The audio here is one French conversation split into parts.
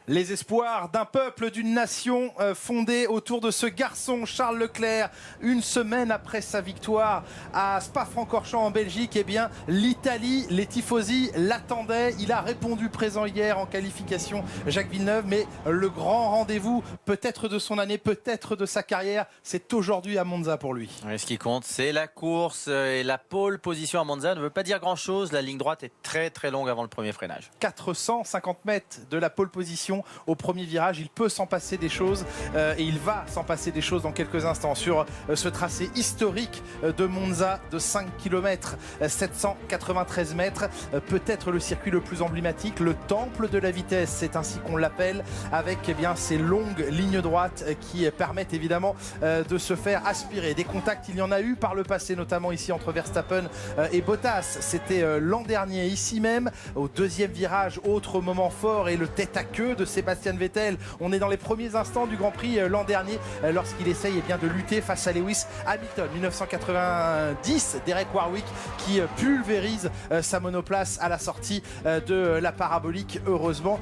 Les espoirs d'un peuple, d'une nation fondée autour de ce garçon Charles Leclerc. Une semaine après sa victoire à Spa-Francorchamps en Belgique, eh bien l'Italie, les tifosi l'attendaient. Il a répondu présent hier en qualification, Jacques Villeneuve, mais le grand rendez-vous peut-être de son année, peut-être de sa carrière, c'est aujourd'hui à Monza pour lui. Oui, ce qui compte, c'est la course et la pole position à Monza ne veut pas dire grand-chose. La ligne droite est très très longue avant le premier freinage. 450 mètres de la pole position au premier virage, il peut s'en passer des choses et il va s'en passer des choses dans quelques instants sur ce tracé historique de Monza de 5 km 793 mètres, peut-être le circuit le plus emblématique, le temple de la vitesse, c'est ainsi qu'on l'appelle, avec eh bien, ces longues lignes droites qui permettent évidemment de se faire aspirer. Des contacts, il y en a eu par le passé, notamment ici entre Verstappen et Bottas, c'était l'an dernier ici même, au deuxième virage, autre moment fort et le tête à queue de Sébastien Vettel. On est dans les premiers instants du Grand Prix l'an dernier lorsqu'il essaye eh bien, de lutter face à Lewis Hamilton. 1990, Derek Warwick qui pulvérise sa monoplace à la sortie de la parabolique. Heureusement,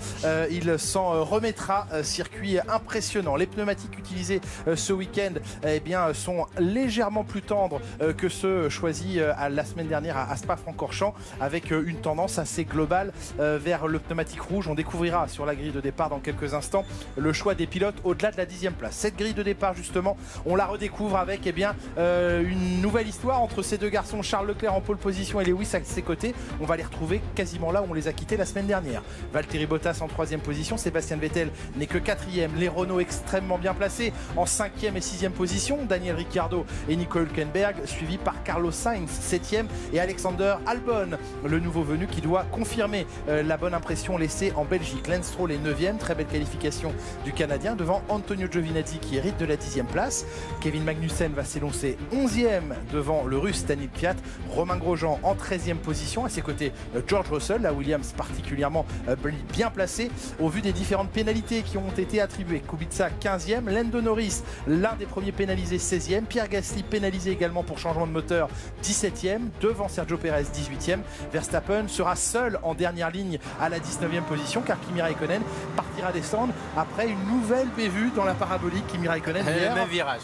il s'en remettra. Circuit impressionnant. Les pneumatiques utilisés ce week-end eh bien, sont légèrement plus tendres que ceux choisis la semaine dernière à Spa-Francorchamps, avec une tendance assez globale vers le pneumatique rouge. On découvrira sur la grille de départ dans quelques instants le choix des pilotes au-delà de la 10e place. Cette grille de départ justement, on la redécouvre avec eh bien, une nouvelle histoire entre ces deux garçons, Charles Leclerc en pole position et Lewis à ses côtés. On va les retrouver quasiment là où on les a quittés la semaine dernière. Valtteri Bottas en 3e position, Sébastien Vettel n'est que 4e, les Renault extrêmement bien placés en 5e et 6e position, Daniel Ricciardo et Nico Hülkenberg suivis par Carlos Sainz 7e et Alexander Albon, le nouveau venu qui doit confirmer la bonne impression laissée en Belgique. Lance Stroll est 9e, très belle qualification du Canadien devant Antonio Giovinazzi qui hérite de la 10e place. Kevin Magnussen va s'élancer 11e devant le Russe Daniil Kvyat. Romain Grosjean en 13e position, à ses côtés George Russell, la Williams particulièrement bien placée au vu des différentes pénalités qui ont été attribuées. Kubica 15e, Lando Norris l'un des premiers pénalisés 16e, Pierre Gasly pénalisé également pour changement de moteur 17e, devant Sergio Perez 18e. Verstappen sera seul en dernière ligne à la 19e position car Kimi Raikkonen partira descendre après une nouvelle bévue dans la parabolique. Kimi Raikkonen hier. Même virage.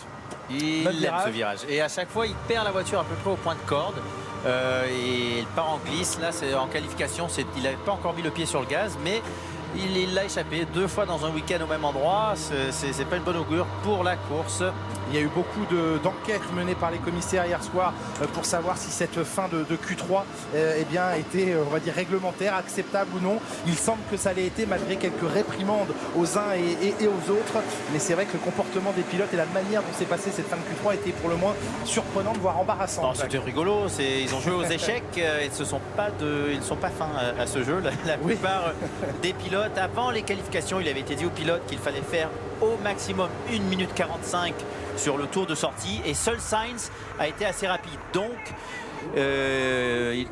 Il aime ce virage. Et à chaque fois, il perd la voiture à peu près au point de corde. Et il part en glisse. Là, c'est en qualification. Il n'avait pas encore mis le pied sur le gaz, mais il l'a échappé 2 fois dans un week-end au même endroit. C'est pas une bonne augure pour la course. Il y a eu beaucoup d'enquêtes menées par les commissaires hier soir pour savoir si cette fin de Q3 eh bien, était, on va dire, réglementaire, acceptable ou non. Il semble que ça l'ait été malgré quelques réprimandes aux uns et aux autres. Mais c'est vrai que le comportement des pilotes et la manière dont s'est passée cette fin de Q3 était pour le moins surprenante, voire embarrassante. C'était rigolo. Ils ont joué aux échecs et ils ne sont pas fins à ce jeu. La plupart des pilotes, avant les qualifications, il avait été dit aux pilotes qu'il fallait faire au maximum 1 minute 45 sur le tour de sortie et seul Sainz a été assez rapide. Donc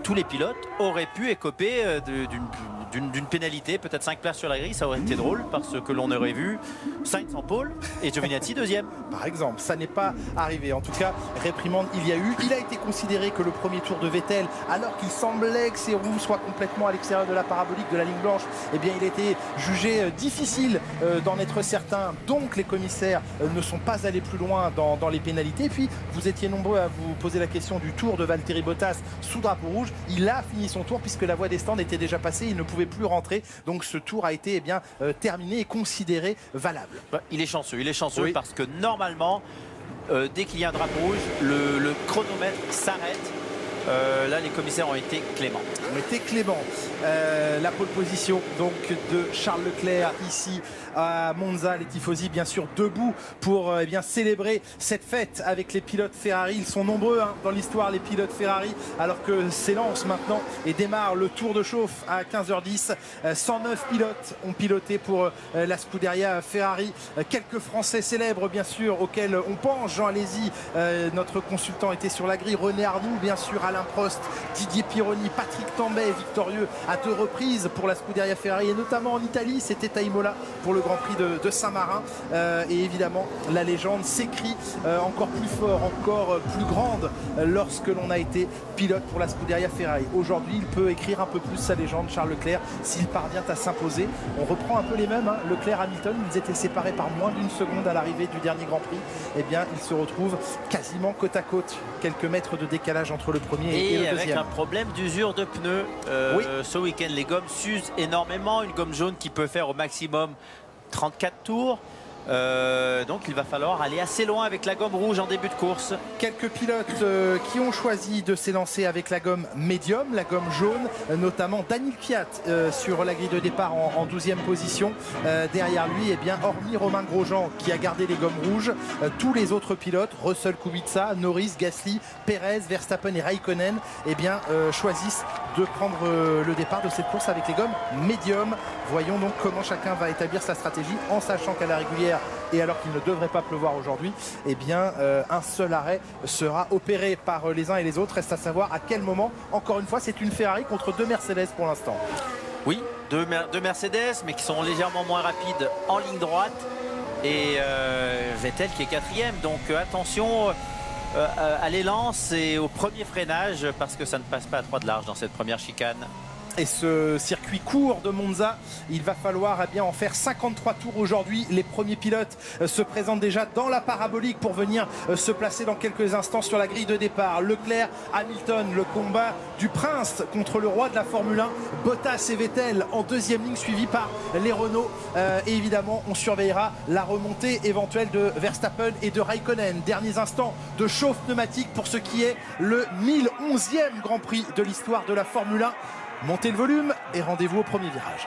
tous les pilotes auraient pu écoper d'une pénalité, peut-être 5 places sur la grille, ça aurait été drôle parce que l'on aurait vu Sainz en pole et Giovinazzi 2e. Par exemple, ça n'est pas arrivé. En tout cas, réprimande il y a eu. Il a été considéré que le premier tour de Vettel, alors qu'il semblait que ses roues soient complètement à l'extérieur de la parabolique, de la ligne blanche, eh bien il a été jugé difficile d'en être certain. Donc les commissaires ne sont pas allés plus loin dans les pénalités. Et puis vous étiez nombreux à vous poser la question du tour de Valtteri Bottas sous drapeau rouge. Il a fini son tour puisque la voie des stands était déjà passée. Il ne pouvait plus rentrer, donc ce tour a été eh bien, terminé et considéré valable. Il est chanceux oui. Parce que normalement dès qu'il y a un drapeau rouge le chronomètre s'arrête. Là les commissaires ont été cléments. La pole position donc de Charles Leclerc ici à Monza, les tifosi bien sûr debout pour eh bien, célébrer cette fête avec les pilotes Ferrari. Ils sont nombreux dans l'histoire, les pilotes Ferrari, alors que s'élance maintenant et démarre le tour de chauffe à 15h10. 109 pilotes ont piloté pour la Scuderia Ferrari. Quelques Français célèbres bien sûr auxquels on pense. Jean Alesi, notre consultant, était sur la grille. René Arnoux bien sûr à Alain Prost, Didier Pironi, Patrick Tambay victorieux à 2 reprises pour la Scuderia Ferrari et notamment en Italie, c'était à Imola pour le Grand Prix de Saint-Marin. Et évidemment la légende s'écrit encore plus fort, encore plus grande lorsque l'on a été pilote pour la Scuderia Ferrari. Aujourd'hui il peut écrire un peu plus sa légende, Charles Leclerc, s'il parvient à s'imposer. On reprend un peu les mêmes, hein. Leclerc-Hamilton, ils étaient séparés par moins d'1 seconde à l'arrivée du dernier Grand Prix. Eh bien ils se retrouvent quasiment côte à côte, quelques mètres de décalage entre le premier et le deuxième. Et avec un problème d'usure de pneus, oui. Ce week-end les gommes s'usent énormément, une gomme jaune qui peut faire au maximum 34 tours. Donc il va falloir aller assez loin avec la gomme rouge en début de course. Quelques pilotes qui ont choisi de s'élancer avec la gomme médium, la gomme jaune, notamment Daniil Kvyat sur la grille de départ en 12e position. Derrière lui, eh bien, hormis Romain Grosjean qui a gardé les gommes rouges, tous les autres pilotes, Russell, Kubica, Norris, Gasly, Perez, Verstappen et Raikkonen, eh bien, choisissent de prendre le départ de cette course avec les gommes médium. Voyons donc comment chacun va établir sa stratégie en sachant qu'à la régulière et alors qu'il ne devrait pas pleuvoir aujourd'hui, eh bien un seul arrêt sera opéré par les uns et les autres. Reste à savoir à quel moment. Encore une fois, c'est une Ferrari contre 2 Mercedes pour l'instant. Oui, deux Mercedes mais qui sont légèrement moins rapides en ligne droite et Vettel qui est 4e, donc attention à l'élan et au premier freinage parce que ça ne passe pas à 3 de large dans cette première chicane. Et ce circuit court de Monza, il va falloir bien en faire 53 tours aujourd'hui. Les premiers pilotes se présentent déjà dans la parabolique pour venir se placer dans quelques instants sur la grille de départ. Leclerc, Hamilton, le combat du prince contre le roi de la Formule 1. Bottas et Vettel en 2e ligne suivi par les Renault. Et évidemment, on surveillera la remontée éventuelle de Verstappen et de Raikkonen. Derniers instants de chauffe pneumatique pour ce qui est le 1011e Grand Prix de l'histoire de la Formule 1. Montez le volume et rendez-vous au premier virage.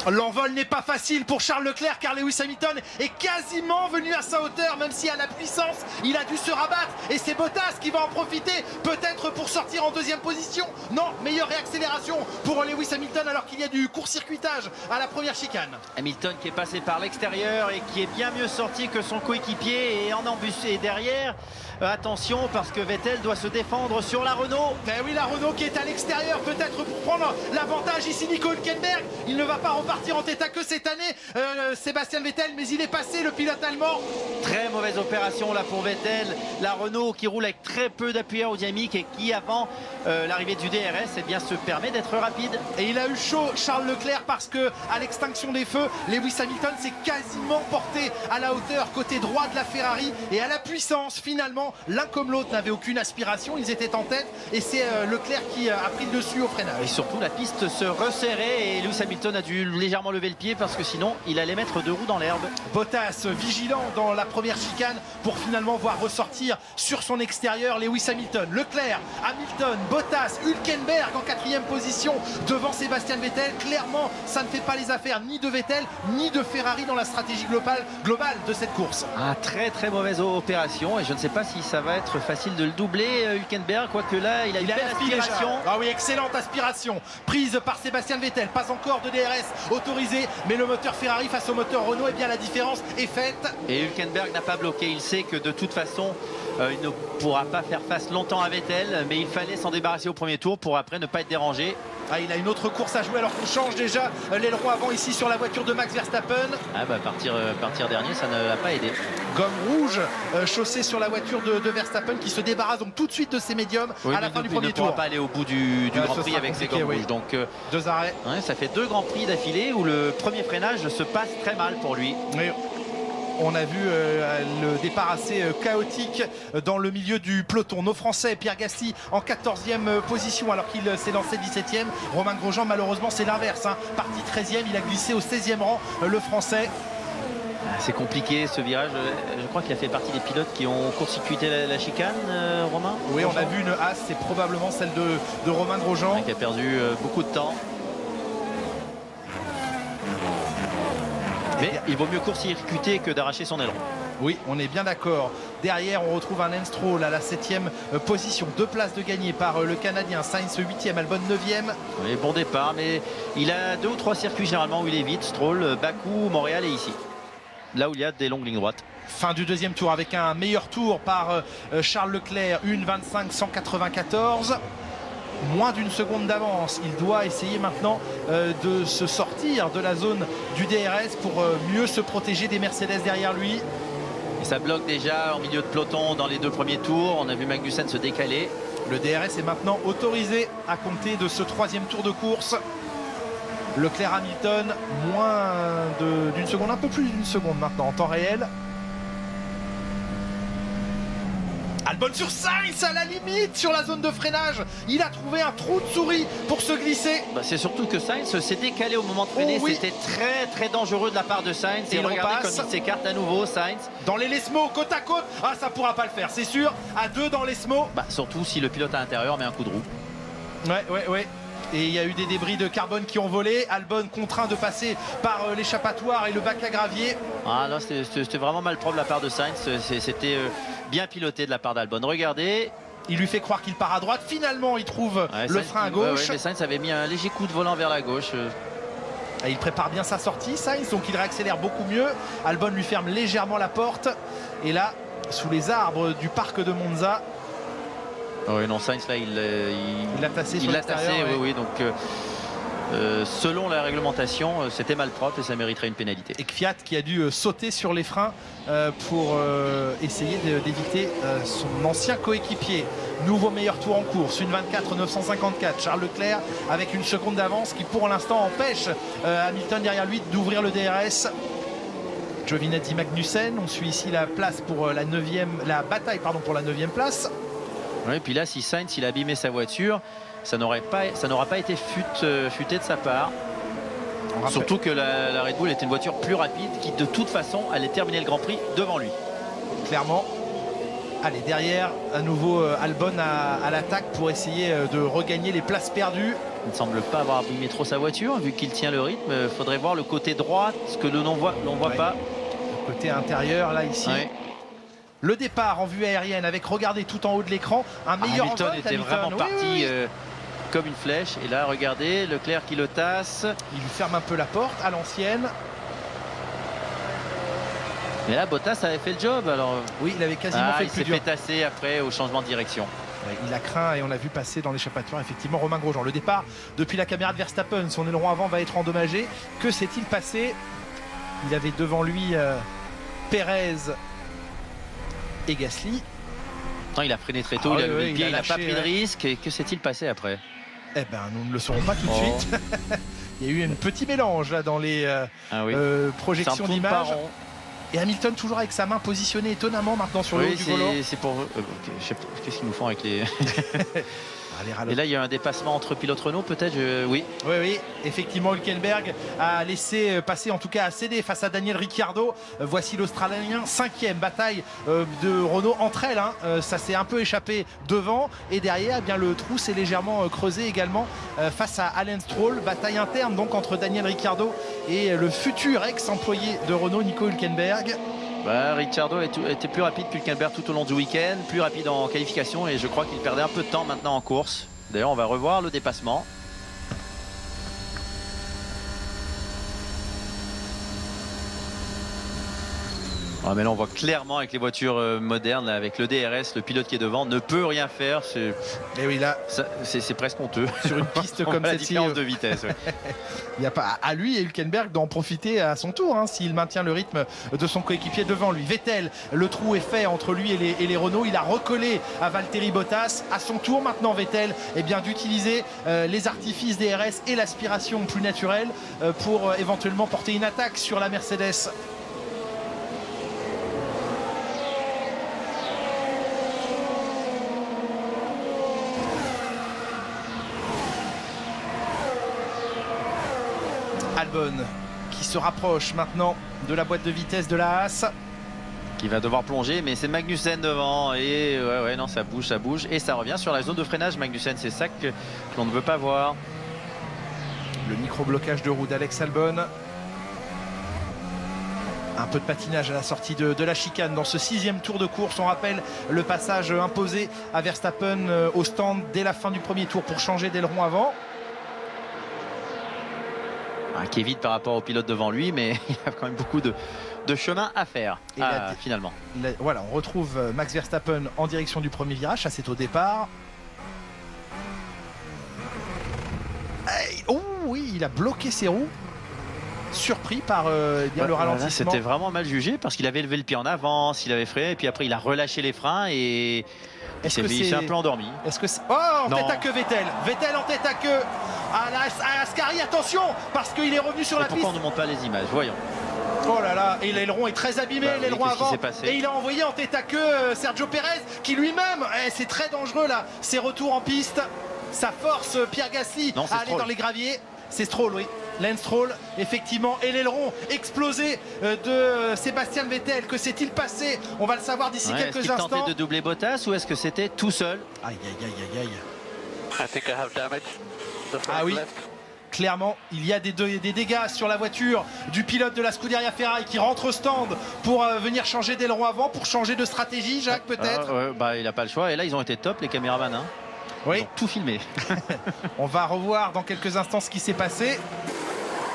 L'envol n'est pas facile pour Charles Leclerc car Lewis Hamilton est quasiment venu à sa hauteur, même si à la puissance il a dû se rabattre et c'est Bottas qui va en profiter peut-être pour sortir en 2e position. Non, meilleure réaccélération pour Lewis Hamilton alors qu'il y a du court-circuitage à la première chicane. Hamilton qui est passé par l'extérieur et qui est bien mieux sorti que son coéquipier et en embusqué derrière. Attention parce que Vettel doit se défendre sur la Renault. Mais oui, la Renault qui est à l'extérieur peut-être pour prendre l'avantage ici. Nico Hülkenberg, il ne va pas repartir en tête à queue cette année, Sébastien Vettel, mais il est passé, le pilote allemand. Très mauvaise opération là pour Vettel. La Renault qui roule avec très peu d'appui aérodynamique et qui avant l'arrivée du DRS eh bien, se permet d'être rapide. Et il a eu chaud Charles Leclerc parce que à l'extinction des feux, Lewis Hamilton s'est quasiment porté à la hauteur côté droit de la Ferrari et à la puissance finalement. L'un comme l'autre n'avait aucune aspiration, ils étaient en tête et c'est Leclerc qui a pris le dessus au freinage. Et surtout la piste se resserrait et Lewis Hamilton a dû légèrement lever le pied parce que sinon il allait mettre 2 roues dans l'herbe. Bottas vigilant dans la première chicane pour finalement voir ressortir sur son extérieur Lewis Hamilton. Leclerc, Hamilton, Bottas, Hülkenberg en 4e position devant Sébastien Vettel. Clairement ça ne fait pas les affaires ni de Vettel ni de Ferrari dans la stratégie globale de cette course. Très très mauvaise opération et je ne sais pas si ça va être facile de le doubler Hülkenberg, quoique là il a une belle aspiration. Ah oui, excellente aspiration prise par Sébastien Vettel, pas encore de DRS autorisé, mais le moteur Ferrari face au moteur Renault, et bien la différence est faite. Et Hülkenberg n'a pas bloqué, il sait que de toute façon il ne pourra pas faire face longtemps à Vettel, mais il fallait s'en débarrasser au premier tour pour après ne pas être dérangé. Ah, il a une autre course à jouer alors qu'on change déjà l'aileron avant ici sur la voiture de Max Verstappen. Ah bah partir dernier, ça ne l'a pas aidé. Gomme rouge chaussée sur la voiture de Verstappen qui se débarrasse donc tout de suite de ses médiums à la fin du premier tour. Il ne pourra pas aller au bout du Grand Prix avec ses gommes rouges. Donc 2 arrêts. Ouais, ça fait 2 Grands Prix d'affilée où le premier freinage se passe très mal pour lui. Oui. On a vu le départ assez chaotique dans le milieu du peloton. Nos Français, Pierre Gasly en 14e position alors qu'il s'est lancé 17e. Romain Grosjean, malheureusement, c'est l'inverse. Hein. Parti 13e, il a glissé au 16e rang, le Français. C'est compliqué ce virage. Je crois qu'il a fait partie des pilotes qui ont court-circuité la chicane, Romain. Oui, on a vu une as, c'est probablement celle de Romain Grosjean. Ouais, qui a perdu beaucoup de temps. Mais il vaut mieux court-circuiter que d'arracher son aileron. Oui, on est bien d'accord. Derrière, on retrouve un Lance Stroll à la 7e position. 2 places de gagné par le Canadien. Sainz 8e, Albon 9e. Oui, bon départ, mais il a 2 ou 3 circuits généralement où il est vite. Stroll, Bakou, Montréal et ici. Là où il y a des longues lignes droites. Fin du 2e tour avec un meilleur tour par Charles Leclerc. 1,25,194. Moins d'1 seconde d'avance. Il doit essayer maintenant de se sortir de la zone du DRS pour mieux se protéger des Mercedes derrière lui. Et ça bloque déjà en milieu de peloton dans les 2 premiers tours. On a vu Magnussen se décaler. Le DRS est maintenant autorisé à compter de ce 3e tour de course. Leclerc Hamilton, moins d'une seconde, un peu plus d'1 seconde maintenant en temps réel. Albon sur Sainz à la limite sur la zone de freinage. Il a trouvé un trou de souris pour se glisser. Bah, c'est surtout que Sainz s'est décalé au moment de freiner. Oh oui. C'était très dangereux de la part de Sainz. Et regardez comme il s'écarte à nouveau, Sainz. Dans les Lesmo, côte à côte. Ah, ça pourra pas le faire, c'est sûr. À 2 dans Lesmo. Bah, surtout si le pilote à l'intérieur met un coup de roue. Ouais. Et il y a eu des débris de carbone qui ont volé. Albon contraint de passer par l'échappatoire et le bac à gravier. Ah non, c'était vraiment mal propre de la part de Sainz. C'était bien piloté de la part d'Albon. Regardez. Il lui fait croire qu'il part à droite. Finalement, il trouve le frein à gauche. Mais Sainz avait mis un léger coup de volant vers la gauche. Et il prépare bien sa sortie, Sainz. Donc il réaccélère beaucoup mieux. Albon lui ferme légèrement la porte. Et là, sous les arbres du parc de Monza. Oui, non, Sainz là, il l'a tassé sur l'extérieur. Oui. Donc, selon la réglementation, c'était mal propre et ça mériterait une pénalité. Et Kvyat qui a dû sauter sur les freins pour essayer d'éviter son ancien coéquipier. Nouveau meilleur tour en course, 1,24,954. Charles Leclerc avec 1 seconde d'avance qui pour l'instant empêche Hamilton derrière lui d'ouvrir le DRS. Giovinazzi Magnussen, on suit ici la place pour la bataille pour la 9e place. Oui, puis là, si Sainz il a abîmé sa voiture, ça n'aura pas été futé de sa part. Surtout que la Red Bull était une voiture plus rapide qui, de toute façon, allait terminer le Grand Prix devant lui. Clairement. Allez, derrière, à nouveau Albon à l'attaque pour essayer de regagner les places perdues. Il ne semble pas avoir abîmé trop sa voiture, vu qu'il tient le rythme. Il faudrait voir le côté droit, ce que l'on voit pas. Le côté intérieur, là, ici. Ouais. Le départ en vue aérienne avec, regardez, tout en haut de l'écran, un meilleur Hamilton était vraiment parti comme une flèche. Et là, regardez, Leclerc qui le tasse. Il lui ferme un peu la porte à l'ancienne. Mais là, Bottas avait fait le job. Alors oui, il avait quasiment fait le plus dur. Il s'est fait tasser après au changement de direction. Ouais, il a craint et on l'a vu passer dans l'échappatoire effectivement Romain Grosjean. Le départ depuis la caméra de Verstappen, son aileron avant va être endommagé. Que s'est-il passé? Il avait devant lui Pérez et Gasly. Non, il a freiné très tôt, il a levé le pied, il n'a pas pris de risque. Et que s'est-il passé après? Eh ben, nous ne le saurons pas tout de suite. Il y a eu un petit mélange là dans les projections d'images. Et Hamilton toujours avec sa main positionnée étonnamment maintenant sur le haut du volant. C'est pour je sais pas qu'est-ce qu'ils nous font avec les. Et là il y a un dépassement entre pilotes Renault peut-être. Oui, effectivement Hülkenberg a laissé passer, en tout cas a cédé face à Daniel Ricciardo. Voici l'Australien, 5e bataille de Renault entre elles. Ça s'est un peu échappé devant et derrière bien le trou s'est légèrement creusé également face à Lance Stroll. Bataille interne donc entre Daniel Ricciardo et le futur ex-employé de Renault, Nico Hülkenberg. Ricciardo était plus rapide qu'Hülkenberg tout au long du week-end, plus rapide en qualification et je crois qu'il perdait un peu de temps maintenant en course. D'ailleurs on va revoir le dépassement. Ah, mais là on voit clairement avec les voitures modernes, avec le DRS, le pilote qui est devant ne peut rien faire. Et oui, là, c'est presque honteux. Sur une piste comme la celle-ci, différence de vitesse. Ouais. Il n'y a pas à lui et Hülkenberg d'en profiter à son tour, hein, s'il maintient le rythme de son coéquipier devant lui. Vettel, le trou est fait entre lui et les Renault. Il a recollé à Valtteri Bottas. À son tour maintenant, Vettel d'utiliser les artifices DRS et l'aspiration plus naturelle pour éventuellement porter une attaque sur la Mercedes. Albon qui se rapproche maintenant de la boîte de vitesse de la Haas. Qui va devoir plonger, mais c'est Magnussen devant. Et ouais, non, ça bouge. Et ça revient sur la zone de freinage, Magnussen. C'est ça que l'on ne veut pas voir. Le micro-blocage de roue d'Alex Albon. Un peu de patinage à la sortie de la chicane dans ce 6e tour de course. On rappelle le passage imposé à Verstappen au stand dès la fin du premier tour pour changer d'aileron avant. Qui est vite par rapport au pilote devant lui, mais il y a quand même beaucoup de chemin à faire finalement. Voilà, on retrouve Max Verstappen en direction du premier virage. Ça, c'est au départ. Oh oui, il a bloqué ses roues. Surpris par le ralentissement. C'était vraiment mal jugé parce qu'il avait levé le pied en avance, il avait freiné et puis après il a relâché les freins et il s'est un peu endormi. Est-ce que c'est... Oh, en tête à queue Vettel en tête à queue à Ascari, attention, parce qu'il est revenu sur la piste. Pourquoi on ne montre pas les images? Voyons. Oh là là, et l'aileron est très abîmé, l'aileron avant, et il a envoyé en tête à queue Sergio Pérez qui lui-même, c'est très dangereux là, ses retours en piste, ça force Pierre Gasly à aller dans les graviers. C'est Stroll, oui. Lance Stroll, effectivement, et l'aileron explosé de Sébastien Vettel. Que s'est-il passé? On va le savoir d'ici quelques instants. Est-ce qu'il tentait de doubler Bottas ou est-ce que c'était tout seul? Aïe, aïe, aïe, aïe, aïe. Ah oui, clairement, il y a des dégâts sur la voiture du pilote de la Scuderia Ferrari qui rentre au stand pour venir changer d'aileron avant, pour changer de stratégie, Jacques, peut-être. Il n'a pas le choix. Et là, ils ont été top, les caméramans. Hein. Oui. Ils ont tout filmé. On va revoir dans quelques instants ce qui s'est passé.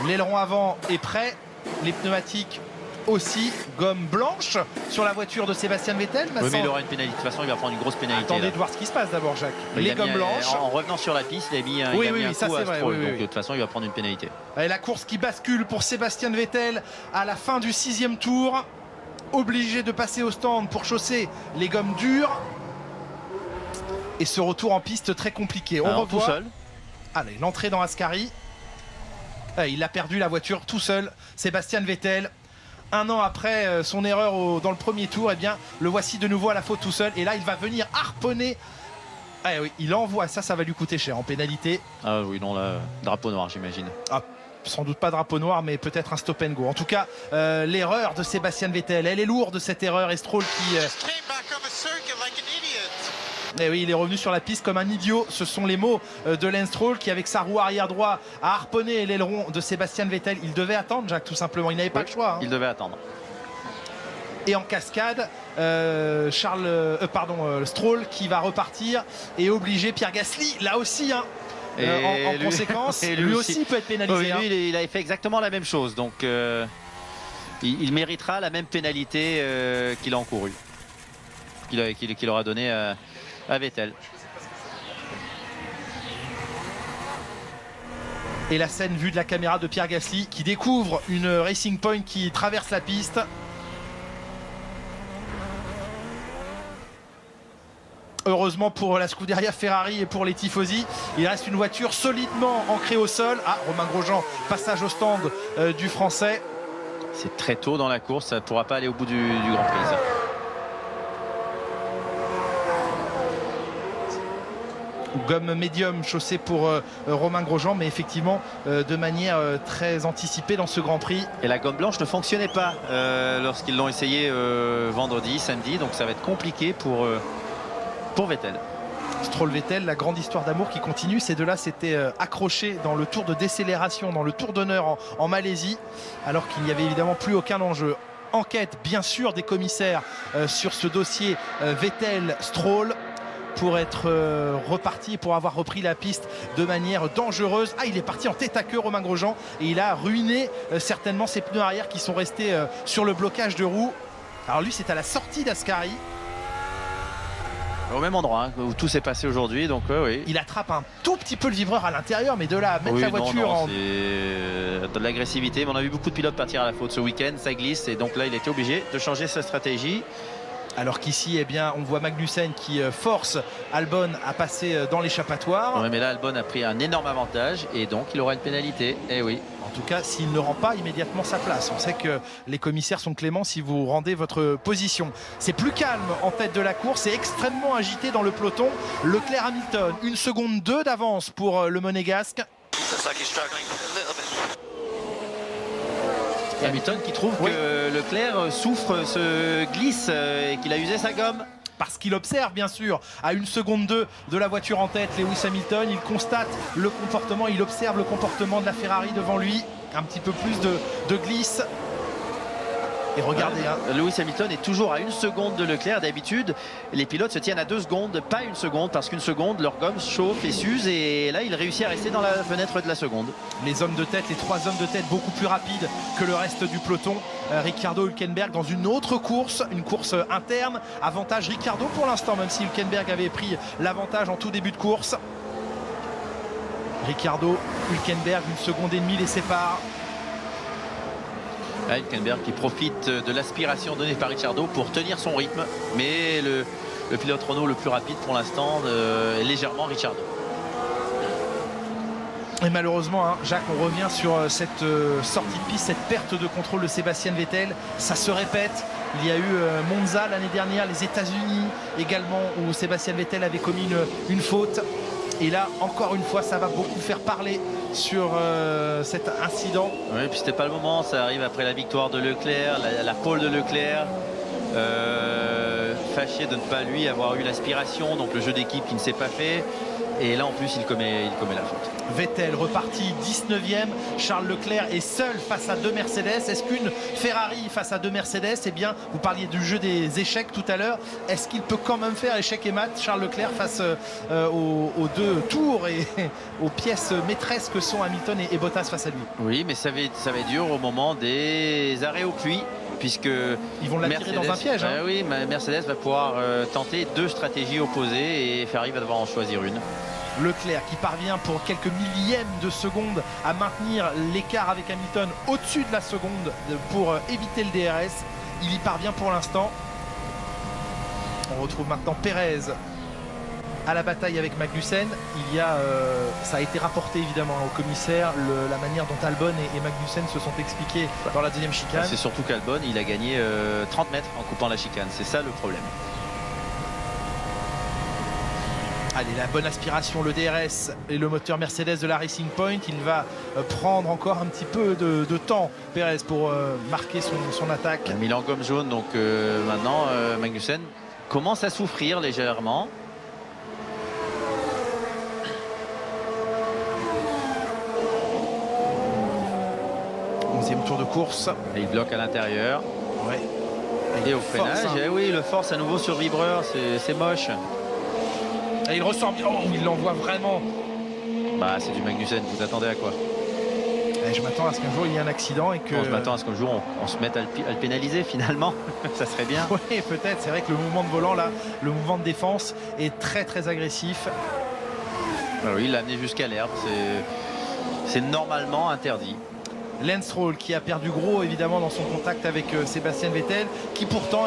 L'aileron avant est prêt, les pneumatiques aussi, gomme blanche sur la voiture de Sébastien Vettel. Oui, mais il aura une pénalité. De toute façon, il va prendre une grosse pénalité. Attendez de voir ce qui se passe d'abord, Jacques. Les gommes blanches. En revenant sur la piste, il a mis un coup à Stroll. Donc de toute façon, il va prendre une pénalité. Et la course qui bascule pour Sébastien Vettel à la fin du 6e tour. Obligé de passer au stand pour chausser les gommes dures. Et ce retour en piste très compliqué. On revoit. Tout seul. Allez, l'entrée dans Ascari. Il a perdu la voiture tout seul, Sébastien Vettel. Un an après son erreur dans le premier tour, le voici de nouveau à la faute tout seul. Et là, il va venir harponner. Oui, il envoie, ça va lui coûter cher en pénalité. Ah oui, non, là, drapeau noir, j'imagine. Sans doute pas drapeau noir, mais peut-être un stop and go. En tout cas, l'erreur de Sébastien Vettel, elle est lourde, cette erreur. Et Stroll qui... oui, il est revenu sur la piste comme un idiot. Ce sont les mots de Lance Stroll qui, avec sa roue arrière droit, a harponné l'aileron de Sébastien Vettel. Il devait attendre, Jacques, tout simplement. Il n'avait pas le choix. Il devait attendre. Et en cascade, Stroll qui va repartir et obliger Pierre Gasly, là aussi, en conséquence. Et lui aussi peut être pénalisé. Lui, il avait fait exactement la même chose. Donc, il méritera la même pénalité qu'il a encourue. Qu'il aura donné à Vettel. Et la scène vue de la caméra de Pierre Gasly qui découvre une Racing Point qui traverse la piste. Heureusement pour la Scuderia Ferrari et pour les tifosi, il reste une voiture solidement ancrée au sol. Romain Grosjean, passage au stand du Français. C'est très tôt dans la course, ça ne pourra pas aller au bout du Grand Prix. Ça. Gomme médium chaussée pour Romain Grosjean, mais effectivement de manière très anticipée dans ce Grand Prix. Et la gomme blanche ne fonctionnait pas lorsqu'ils l'ont essayé vendredi, samedi, donc ça va être compliqué pour Vettel. Stroll-Vettel, la grande histoire d'amour qui continue. Ces deux-là s'étaient accrochés dans le tour de décélération, dans le tour d'honneur en Malaisie, alors qu'il n'y avait évidemment plus aucun enjeu. Enquête bien sûr des commissaires sur ce dossier Vettel-Stroll, pour être reparti, pour avoir repris la piste de manière dangereuse. Il est parti en tête à queue, Romain Grosjean, et il a ruiné certainement ses pneus arrière qui sont restés sur le blocage de roue. Alors lui, c'est à la sortie d'Ascari. Au même endroit hein, où tout s'est passé aujourd'hui, donc oui. Il attrape un tout petit peu le vibreur à l'intérieur, mais de là à mettre la voiture en... c'est de l'agressivité. Mais on a vu beaucoup de pilotes partir à la faute ce week-end, ça glisse, et donc là il était obligé de changer sa stratégie. Alors qu'ici, eh bien, on voit Magnussen qui force Albon à passer dans l'échappatoire. Ouais, mais là, Albon a pris un énorme avantage et donc il aura une pénalité. Eh oui. En tout cas, s'il ne rend pas immédiatement sa place. On sait que les commissaires sont cléments si vous rendez votre position. C'est plus calme en tête de la course. C'est extrêmement agité dans le peloton. Leclerc-Hamilton, 1 seconde 2 d'avance pour le Monégasque. Hamilton qui trouve que Leclerc souffre, se glisse et qu'il a usé sa gomme. Parce qu'il observe bien sûr à 1 seconde 2 de la voiture en tête Lewis Hamilton, il constate le comportement, il observe le comportement de la Ferrari devant lui, un petit peu plus de glisse. Et regardez Lewis Hamilton est toujours à 1 seconde de Leclerc. D'habitude les pilotes se tiennent à 2 secondes, pas 1 seconde, parce qu'une seconde leur gomme chauffe et s'use, et là il réussit à rester dans la fenêtre de la seconde. Les hommes de tête, les 3 hommes de tête beaucoup plus rapides que le reste du peloton. Ricciardo, Hülkenberg dans une autre course, une course interne, avantage Ricciardo pour l'instant, même si Hülkenberg avait pris l'avantage en tout début de course. Ricciardo, Hülkenberg, 1 seconde et demie les sépare. Hülkenberg qui profite de l'aspiration donnée par Ricciardo pour tenir son rythme, mais le pilote Renault le plus rapide pour l'instant est légèrement Ricciardo. Et malheureusement, hein, Jacques, on revient sur cette sortie de piste, cette perte de contrôle de Sébastien Vettel. Ça se répète. Il y a eu Monza l'année dernière, les États-Unis également, où Sébastien Vettel avait commis une faute. Et là, encore une fois, ça va beaucoup faire parler sur cet incident. Oui, puis c'était pas le moment. Ça arrive après la victoire de Leclerc, la pole de Leclerc. Fâché de ne pas lui avoir eu l'aspiration, donc le jeu d'équipe qui ne s'est pas fait. Et là en plus il commet la faute. Vettel reparti 19e, Charles Leclerc est seul face à 2 Mercedes. Est-ce qu'une Ferrari face à 2 Mercedes, eh bien vous parliez du jeu des échecs tout à l'heure, est-ce qu'il peut quand même faire échec et mat Charles Leclerc face aux 2 tours et aux pièces maîtresses que sont Hamilton et Bottas face à lui? Oui, mais ça va être dur au moment des arrêts au puits, puisque ils vont l'attirer dans un piège. Hein. Oui, Mercedes va pouvoir tenter 2 stratégies opposées et Ferrari va devoir en choisir une. Leclerc qui parvient pour quelques millièmes de seconde à maintenir l'écart avec Hamilton au-dessus de la seconde pour éviter le DRS. Il y parvient pour l'instant. On retrouve maintenant Pérez à la bataille avec Magnussen. Il y a, ça a été rapporté évidemment au commissaire, la manière dont Albon et Magnussen se sont expliqués dans la deuxième chicane. C'est surtout qu'Albon il a gagné 30 mètres en coupant la chicane, c'est ça le problème. Allez, la bonne aspiration, le DRS et le moteur Mercedes de la Racing Point. Il va prendre encore un petit peu de temps, Pérez, pour marquer son attaque. Il a mis en gomme jaune, donc maintenant Magnussen commence à souffrir légèrement. Tour de course. Et il bloque à l'intérieur. Ouais. Et au freinage, hein. Oui, le force à nouveau sur vibreur, c'est moche. Et il ressort bien. Oh, il l'envoie vraiment. Bah, c'est du Magnussen, vous attendez à quoi? Et je m'attends à ce qu'un jour il y ait un accident et que. Je m'attends à ce qu'un jour on se mette à le pénaliser finalement. Ça serait bien. Oui, peut-être. C'est vrai que le mouvement de volant là, le mouvement de défense est très très agressif. Alors, oui, il l'a amené jusqu'à l'herbe. C'est normalement interdit. Lance Stroll qui a perdu gros évidemment dans son contact avec Sébastien Vettel, qui pourtant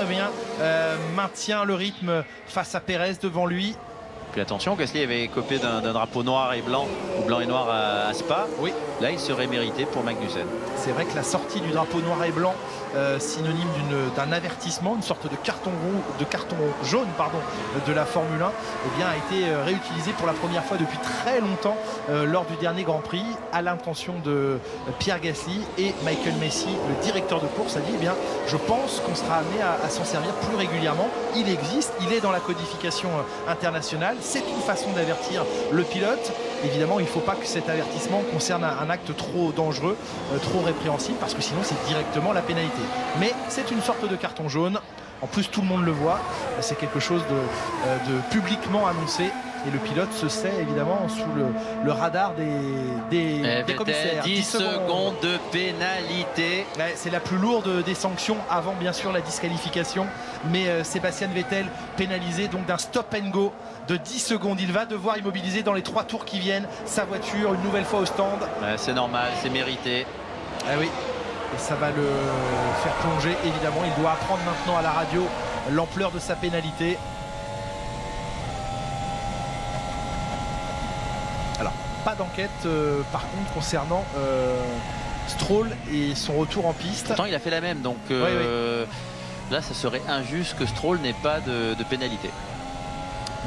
maintient le rythme face à Pérez devant lui. Puis attention, Gasly avait écopé d'un drapeau noir et blanc, ou blanc et noir à Spa. Oui. Là, il serait mérité pour Magnussen. C'est vrai que la sortie du drapeau noir et blanc, synonyme d'un avertissement, une sorte de carton jaune de la Formule 1, eh bien, a été réutilisé pour la première fois depuis très longtemps lors du dernier Grand Prix, à l'intention de Pierre Gasly. Et Michael Masi, le directeur de course, a dit, eh bien, je pense qu'on sera amené à s'en servir plus régulièrement. Il existe, il est dans la codification internationale. C'est une façon d'avertir le pilote. Évidemment, il ne faut pas que cet avertissement concerne un acte trop dangereux, trop répréhensible, parce que sinon c'est directement la pénalité. Mais c'est une sorte de carton jaune. En plus, tout le monde le voit. C'est quelque chose de publiquement annoncé. et le pilote se sait évidemment sous le radar des commissaires. 10 secondes de pénalité. Ouais, c'est la plus lourde des sanctions avant bien sûr la disqualification, mais Sébastien Vettel pénalisé donc d'un stop and go de 10 secondes. Il va devoir immobiliser dans les 3 tours qui viennent sa voiture une nouvelle fois au stand. Ouais, c'est normal, c'est mérité. Ah oui, et ça va le faire plonger évidemment. Il doit apprendre maintenant à la radio l'ampleur de sa pénalité. Alors, pas d'enquête par contre concernant Stroll et son retour en piste. Pourtant, il a fait la même, donc oui. là, ça serait injuste que Stroll n'ait pas de pénalité.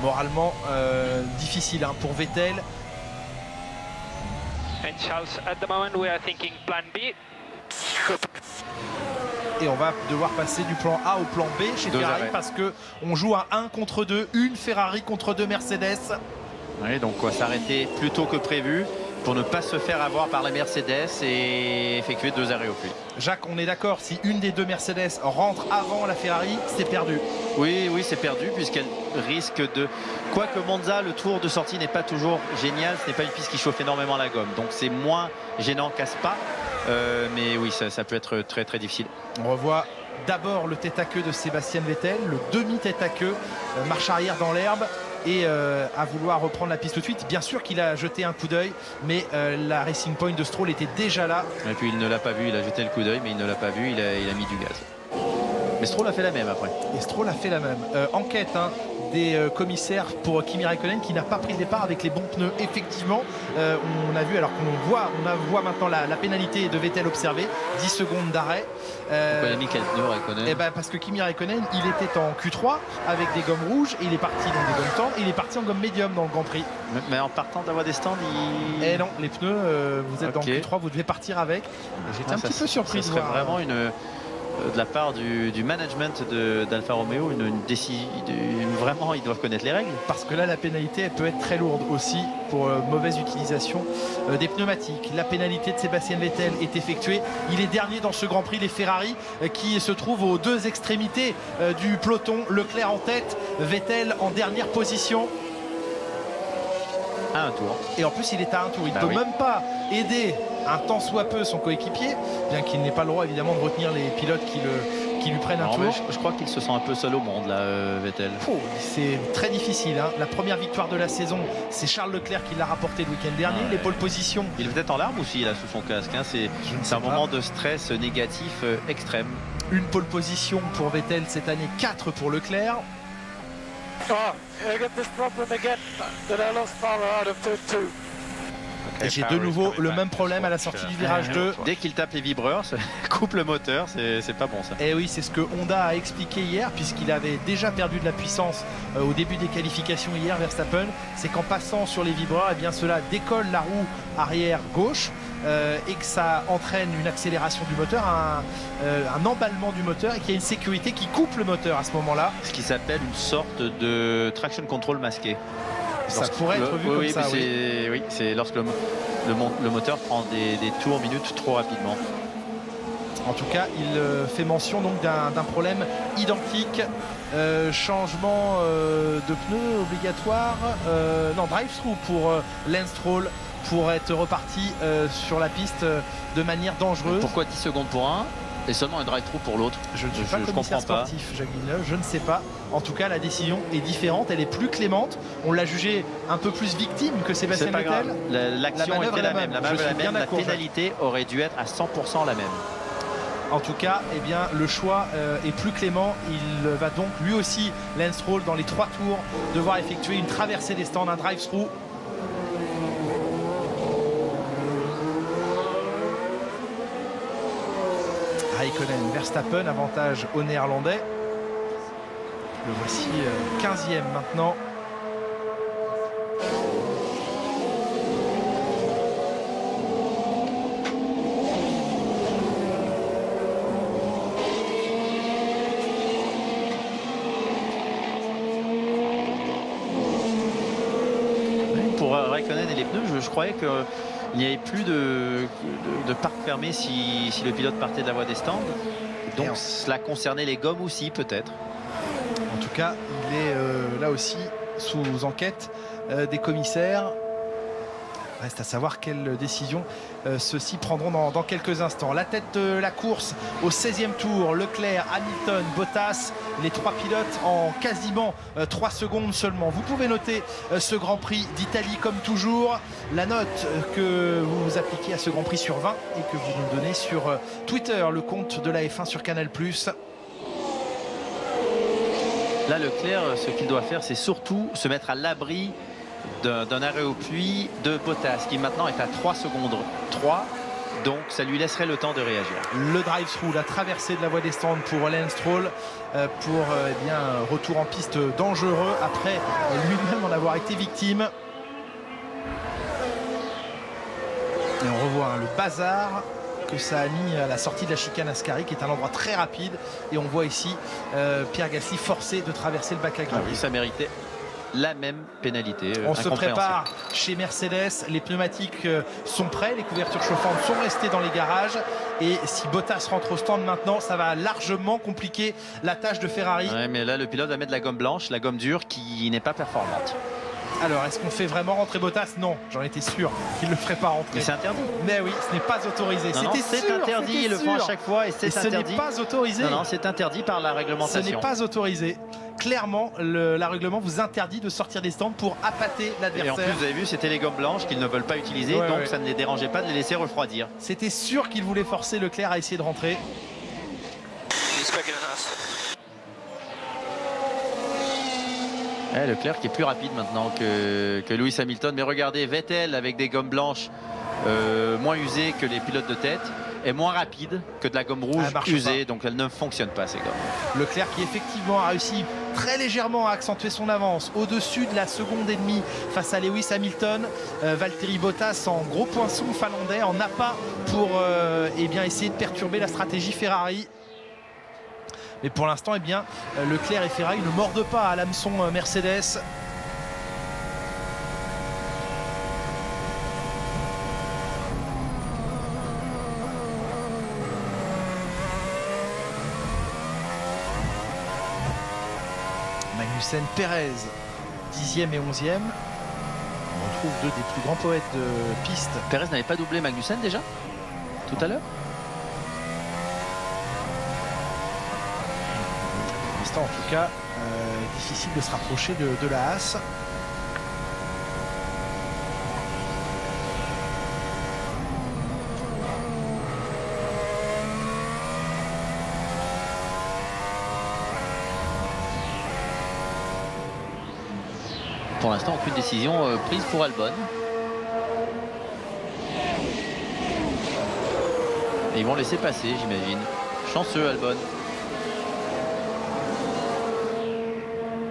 Moralement, difficile hein, pour Vettel. And Charles, at the moment we are thinking plan B. Et on va devoir passer du plan A au plan B chez Ferrari parce que on joue à 1 contre 2, une Ferrari contre 2 Mercedes. Oui, donc on va s'arrêter plus tôt que prévu pour ne pas se faire avoir par la Mercedes et effectuer 2 arrêts au puits. Jacques, on est d'accord, si une des 2 Mercedes rentre avant la Ferrari, c'est perdu. Oui, c'est perdu puisqu'elle risque de... Quoique Monza, le tour de sortie n'est pas toujours génial, ce n'est pas une piste qui chauffe énormément la gomme. Donc c'est moins gênant qu'à Spa. Mais oui, ça peut être très très difficile. On revoit d'abord le tête à queue de Sébastien Vettel, le demi-tête à queue, marche arrière dans l'herbe et à vouloir reprendre la piste tout de suite. Bien sûr qu'il a jeté un coup d'œil, mais la Racing Point de Stroll était déjà là. Et puis il ne l'a pas vu, il a jeté le coup d'œil, mais il ne l'a pas vu, il a mis du gaz. Mais Stroll a fait la même après. Et Stroll a fait la même. Enquête hein, des commissaires pour Kimi Räikkönen qui n'a pas pris le départ avec les bons pneus. Effectivement, on a vu, alors qu'on voit maintenant la pénalité de Vettel observée, 10 secondes d'arrêt. Pourquoi il a mis quel pneu Räikkönen? Parce que Kimi Räikkönen, il était en Q3 avec des gommes rouges et il est parti dans des gommes tendres et il est parti en gomme médium dans le Grand Prix. Mais en partant d'avoir des stands, Eh non, les pneus, vous êtes dans le Q3, vous devez partir avec. J'étais un petit peu surpris de serait voir. Vraiment de la part du management d'Alfa Romeo, une décision. Vraiment, ils doivent connaître les règles. Parce que là, la pénalité, elle peut être très lourde aussi pour mauvaise utilisation des pneumatiques. La pénalité de Sébastien Vettel est effectuée. Il est dernier dans ce Grand Prix. Les Ferrari qui se trouvent aux 2 extrémités du peloton. Leclerc en tête, Vettel en dernière position. À un tour. Et en plus, il est à un tour. Il ne peut même pas aider un tant soit peu son coéquipier, bien qu'il n'ait pas le droit évidemment de retenir les pilotes qui lui prennent un tour. Je crois qu'il se sent un peu seul au monde là, Vettel. C'est très difficile hein. La première victoire de la saison, c'est Charles Leclerc qui l'a rapporté le week-end dernier. Les pole positions. Il est peut-être en larmes aussi là sous son casque hein. C'est un moment de stress négatif extrême. Une pole position pour Vettel cette année, 4 pour Leclerc. I got this problem again that I lost power out of turn 2. Et j'ai de nouveau le même problème à la sortie du virage 2. Dès qu'il tape les vibreurs, ça coupe le moteur, c'est pas bon ça. Et oui, c'est ce que Honda a expliqué hier, puisqu'il avait déjà perdu de la puissance au début des qualifications hier, Verstappen. C'est qu'en passant sur les vibreurs, eh bien cela décolle la roue arrière gauche et que ça entraîne une accélération du moteur, un emballement du moteur et qu'il y a une sécurité qui coupe le moteur à ce moment-là. Ce qui s'appelle une sorte de traction control masqué. Ça pourrait être vu comme ça, oui. C'est lorsque le moteur prend des tours minutes trop rapidement. En tout cas, il fait mention donc d'un problème identique. Changement de pneus obligatoire. Non, drive-through pour Lance Stroll pour être reparti sur la piste de manière dangereuse. Pourquoi 10 secondes pour un et seulement un drive-through pour l'autre? Je ne suis pas commissaire sportif, Jacques Villeneuve, je ne sais pas. En tout cas, la décision est différente, elle est plus clémente. On l'a jugé un peu plus victime que Sébastien Vettel. L'action était la même. La pénalité aurait dû être à 100% la même. En tout cas, eh bien, le choix est plus clément. Il va donc lui aussi, Lance Stroll, dans les 3 tours, devoir effectuer une traversée des stands, un drive-through. Räikkönen, Verstappen, avantage aux Néerlandais. Le voici 15e maintenant. Pour Räikkönen et les pneus, je croyais qu'il n'y avait plus de parc fermé si le pilote partait de la voie des stands. Donc cela concernait les gommes aussi peut-être. En tout cas, il est là aussi sous enquête des commissaires. Reste à savoir quelles décisions ceux-ci prendront dans quelques instants. La tête de la course au 16e tour, Leclerc, Hamilton, Bottas, les 3 pilotes en quasiment 3 secondes seulement. Vous pouvez noter ce Grand Prix d'Italie comme toujours. La note que vous appliquez à ce Grand Prix sur 20 et que vous nous donnez sur Twitter, le compte de la F1 sur Canal+. Là, Leclerc, ce qu'il doit faire, c'est surtout se mettre à l'abri d'un arrêt aux pluies de Bottas, qui maintenant est à 3 secondes 3. Donc ça lui laisserait le temps de réagir. Le drive-through, la traversée de la voie des stands pour Lance Stroll, pour eh bien, un retour en piste dangereux après lui-même en avoir été victime. Et on revoit le bazar que ça a mis à la sortie de la chicane Ascari, qui est un endroit très rapide. Et on voit ici Pierre Gasly forcé de traverser le bac à gravier. Oui, ça méritait la même pénalité. On se prépare chez Mercedes, les pneumatiques sont prêts, les couvertures chauffantes sont restées dans les garages, et si Bottas rentre au stand maintenant, ça va largement compliquer la tâche de Ferrari. Ouais, mais là le pilote va mettre de la gomme blanche, la gomme dure qui n'est pas performante. Alors, est-ce qu'on fait vraiment rentrer Bottas? Non, j'en étais sûr qu'il ne le ferait pas rentrer. Mais c'est interdit. Mais oui, ce n'est pas autorisé. C'est interdit, ils le font à chaque fois et c'est interdit. Ce n'est pas autorisé. Non, c'est interdit par la réglementation. Ce n'est pas autorisé. Clairement, la règlement vous interdit de sortir des stands pour appâter l'adversaire. Et en plus, vous avez vu, c'était les gommes blanches qu'ils ne veulent pas utiliser, donc ça ne les dérangeait pas de les laisser refroidir. C'était sûr qu'il voulait forcer Leclerc à essayer de rentrer. Leclerc qui est plus rapide maintenant que Lewis Hamilton. Mais regardez, Vettel avec des gommes blanches moins usées que les pilotes de tête est moins rapide que de la gomme rouge usée, donc elle ne fonctionne pas, ces gommes. Leclerc qui effectivement a réussi très légèrement à accentuer son avance au-dessus de la seconde et demie face à Lewis Hamilton. Valtteri Bottas en gros poinçon finlandais, en appât pour eh bien, essayer de perturber la stratégie Ferrari. Mais pour l'instant, eh bien, Leclerc et Ferrari ne mordent pas à l'hameçon Mercedes. Magnussen, Perez, 10e et 11e. On retrouve deux des plus grands poètes de piste. Perez n'avait pas doublé Magnussen déjà tout à l'heure? En tout cas, difficile de se rapprocher de la Haas. Pour l'instant, aucune décision prise pour Albon. Et ils vont laisser passer, j'imagine. Chanceux Albon.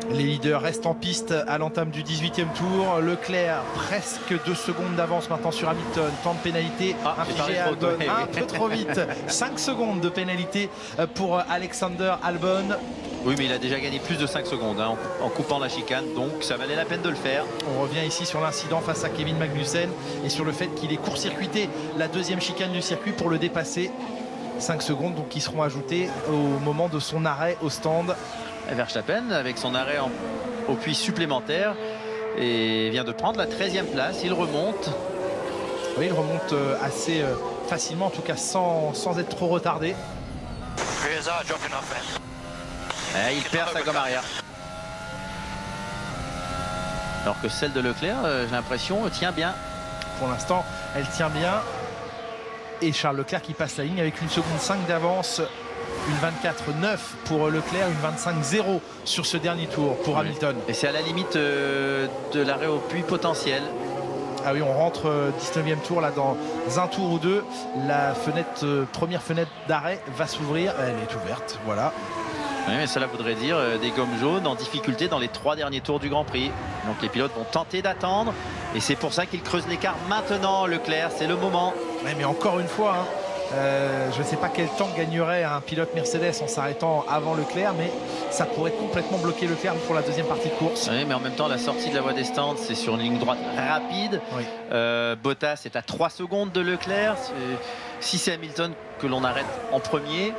Les leaders restent en piste à l'entame du 18e tour. Leclerc, presque 2 secondes d'avance maintenant sur Hamilton. Temps de pénalité infligé à Albon. Un peu trop vite. 5 secondes de pénalité pour Alexander Albon. Oui, mais il a déjà gagné plus de 5 secondes hein, en coupant la chicane, donc ça valait la peine de le faire. On revient ici sur l'incident face à Kevin Magnussen et sur le fait qu'il ait court-circuité la deuxième chicane du circuit pour le dépasser. 5 secondes donc qui seront ajoutées au moment de son arrêt au stand. Verstappen avec son arrêt au puits supplémentaire et vient de prendre la 13e place. Il remonte. Oui, il remonte assez facilement, en tout cas sans être trop retardé. Il perd sa gomme arrière. Alors que celle de Leclerc, j'ai l'impression, tient bien. Pour l'instant, elle tient bien. Et Charles Leclerc qui passe la ligne avec 1 seconde 5 d'avance. Une 24-9 pour Leclerc, une 25-0 sur ce dernier tour pour Hamilton. Et c'est à la limite de l'arrêt au puits potentiel. Ah oui, on rentre 19e tour là dans un tour ou deux. La fenêtre, première fenêtre d'arrêt va s'ouvrir. Elle est ouverte, voilà. Oui, mais cela voudrait dire des gommes jaunes en difficulté dans les 3 derniers tours du Grand Prix. Donc les pilotes vont tenter d'attendre. Et c'est pour ça qu'ils creusent l'écart maintenant, Leclerc. C'est le moment. Oui, mais encore une fois... Hein, je ne sais pas quel temps gagnerait un pilote Mercedes en s'arrêtant avant Leclerc, mais ça pourrait complètement bloquer Leclerc pour la deuxième partie de course. Oui, mais en même temps, la sortie de la voie des stands, c'est sur une ligne droite rapide. Oui. Bottas est à 3 secondes de Leclerc. Si c'est Hamilton que l'on arrête en premier,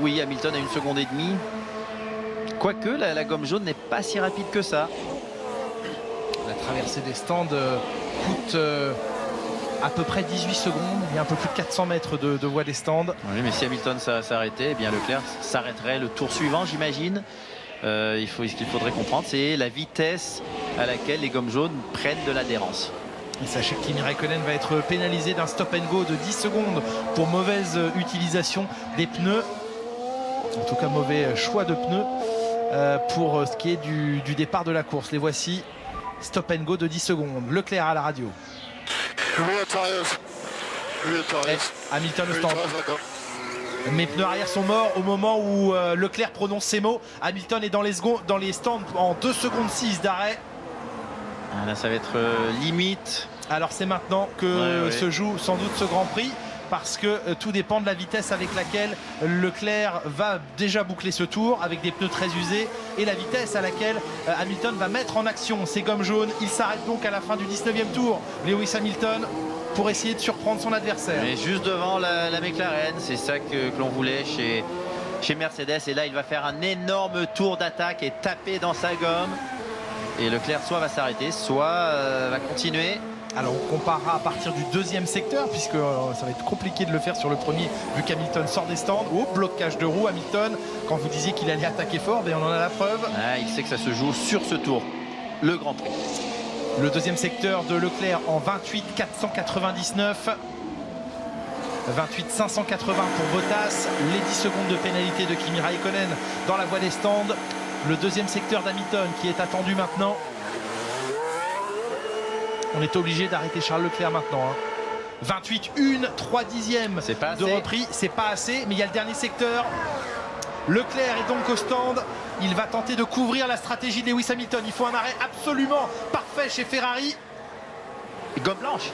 oui, Hamilton a 1 seconde et demie. Quoique, la gomme jaune n'est pas si rapide que ça. traversée des stands coûte à peu près 18 secondes. Il y a un peu plus de 400 mètres de voie des stands. Oui, mais si Hamilton s'arrêtait, eh bien Leclerc s'arrêterait le tour suivant, j'imagine. Ce qu'il faudrait comprendre, c'est la vitesse à laquelle les gommes jaunes prennent de l'adhérence. Et sachez que Kimi Räikkönen va être pénalisé d'un stop and go de 10 secondes pour mauvaise utilisation des pneus. En tout cas, mauvais choix de pneus pour ce qui est du départ de la course. Les voici, stop and go de 10 secondes. Leclerc à la radio. Rear tires. Rear tires. Hamilton au stand. Rear tires, let go. Mes pneus arrière sont morts au moment où Leclerc prononce ces mots. Hamilton est dans les stands en 2 secondes 6 d'arrêt. Ah, là, ça va être limite. Alors c'est maintenant que se joue sans doute ce Grand Prix, parce que tout dépend de la vitesse avec laquelle Leclerc va déjà boucler ce tour avec des pneus très usés et la vitesse à laquelle Hamilton va mettre en action ses gommes jaunes. Il s'arrête donc à la fin du 19e tour, Lewis Hamilton, pour essayer de surprendre son adversaire. Et juste devant la McLaren, c'est ça que l'on voulait chez Mercedes. Et là, il va faire un énorme tour d'attaque et taper dans sa gomme. Et Leclerc soit va s'arrêter, soit va continuer. Alors on comparera à partir du 2e secteur, puisque ça va être compliqué de le faire sur le premier, vu qu'Hamilton sort des stands. Au blocage de roue, Hamilton, quand vous disiez qu'il allait attaquer fort, ben on en a la preuve. Ah, il sait que ça se joue sur ce tour, le Grand Prix. Le 2e secteur de Leclerc en 28 499. 28 580 pour Bottas. Les 10 secondes de pénalité de Kimi Räikkönen dans la voie des stands. Le 2e secteur d'Hamilton qui est attendu maintenant. On est obligé d'arrêter Charles Leclerc maintenant. 28 1 3 dixièmes de repris. C'est pas assez, mais il y a le dernier secteur. Leclerc est donc au stand. Il va tenter de couvrir la stratégie de Lewis Hamilton. Il faut un arrêt absolument parfait chez Ferrari. Gomme blanche.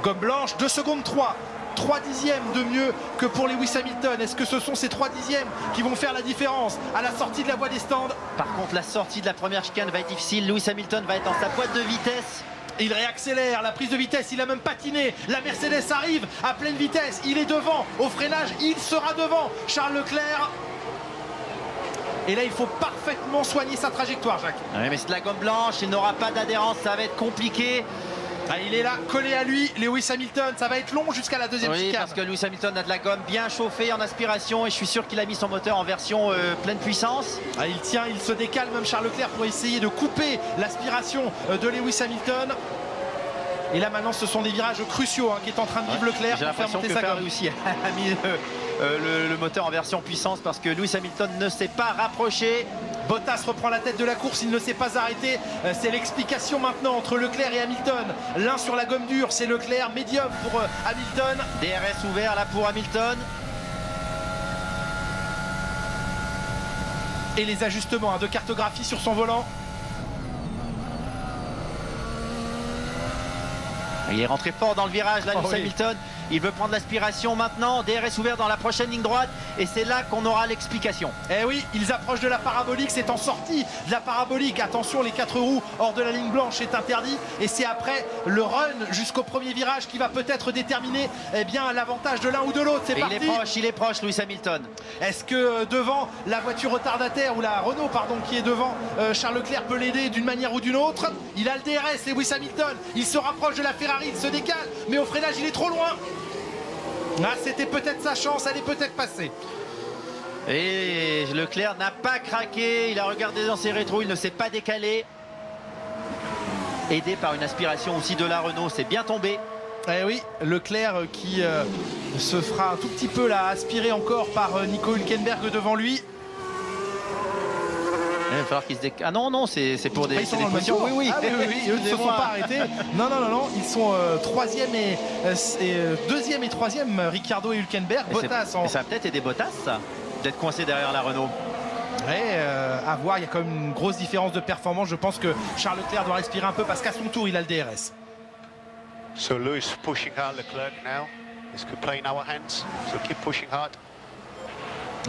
Gomme blanche, 2 secondes 3. 3 dixièmes de mieux que pour Lewis Hamilton. Est-ce que ce sont ces 3 dixièmes qui vont faire la différence à la sortie de la voie des stands? Par contre, la sortie de la première chicane va être difficile. Lewis Hamilton va être dans sa boîte de vitesse. Il réaccélère, la prise de vitesse, il a même patiné. La Mercedes arrive à pleine vitesse. Il est devant, au freinage, il sera devant. Charles Leclerc. Et là, il faut parfaitement soigner sa trajectoire, Jacques. Oui, mais c'est de la gomme blanche, il n'aura pas d'adhérence, ça va être compliqué. Ah, il est là, collé à lui, Lewis Hamilton. Ça va être long jusqu'à la 2e chicane. Parce que Lewis Hamilton a de la gomme bien chauffée en aspiration et je suis sûr qu'il a mis son moteur en version pleine puissance. Ah, il tient, il se décale même Charles Leclerc pour essayer de couper l'aspiration de Lewis Hamilton. Et là maintenant ce sont des virages cruciaux qui est en train de vivre Leclerc pour faire monter sa gomme. Aussi a mis le moteur en version puissance parce que Lewis Hamilton ne s'est pas rapproché. Bottas reprend la tête de la course, il ne s'est pas arrêté. C'est l'explication maintenant entre Leclerc et Hamilton. L'un sur la gomme dure, c'est Leclerc, médium pour Hamilton. DRS ouvert là pour Hamilton. Et les ajustements de cartographie sur son volant. Il est rentré fort dans le virage là, Lewis Hamilton. Il veut prendre l'aspiration maintenant. DRS ouvert dans la prochaine ligne droite. Et c'est là qu'on aura l'explication. Eh oui, ils approchent de la parabolique. C'est en sortie de la parabolique. Attention, les 4 roues hors de la ligne blanche est interdit. Et c'est après le run jusqu'au premier virage qui va peut-être déterminer l'avantage de l'un ou de l'autre. C'est parti. Il est proche, Lewis Hamilton. Est-ce que devant la voiture retardataire ou la Renault, pardon, qui est devant, Charles Leclerc peut l'aider d'une manière ou d'une autre? Il a le DRS, Lewis Hamilton. Il se rapproche de la Ferrari, il se décale. Mais au freinage, il est trop loin. Ah, c'était peut-être sa chance, elle est peut-être passée. Et Leclerc n'a pas craqué, il a regardé dans ses rétros, il ne s'est pas décalé. Aidé par une aspiration aussi de la Renault, c'est bien tombé. Eh oui, Leclerc qui se fera un tout petit peu là, aspiré encore par Nico Hülkenberg devant lui. Il va falloir qu'ils se décalent. Ah non, c'est pour des positions. Oui, eux ne se sont pas arrêtés. Non, ils sont 3e et 2e et 3e, Ricciardo et Hülkenberg. Bottas et ça a peut-être aidé Bottas, ça, d'être coincé derrière la Renault. Ouais, à voir, il y a quand même une grosse différence de performance. Je pense que Charles Leclerc doit respirer un peu parce qu'à son tour, il a le DRS. So Lewis pushing hard Leclerc now. This could play in our hands. So keep pushing hard.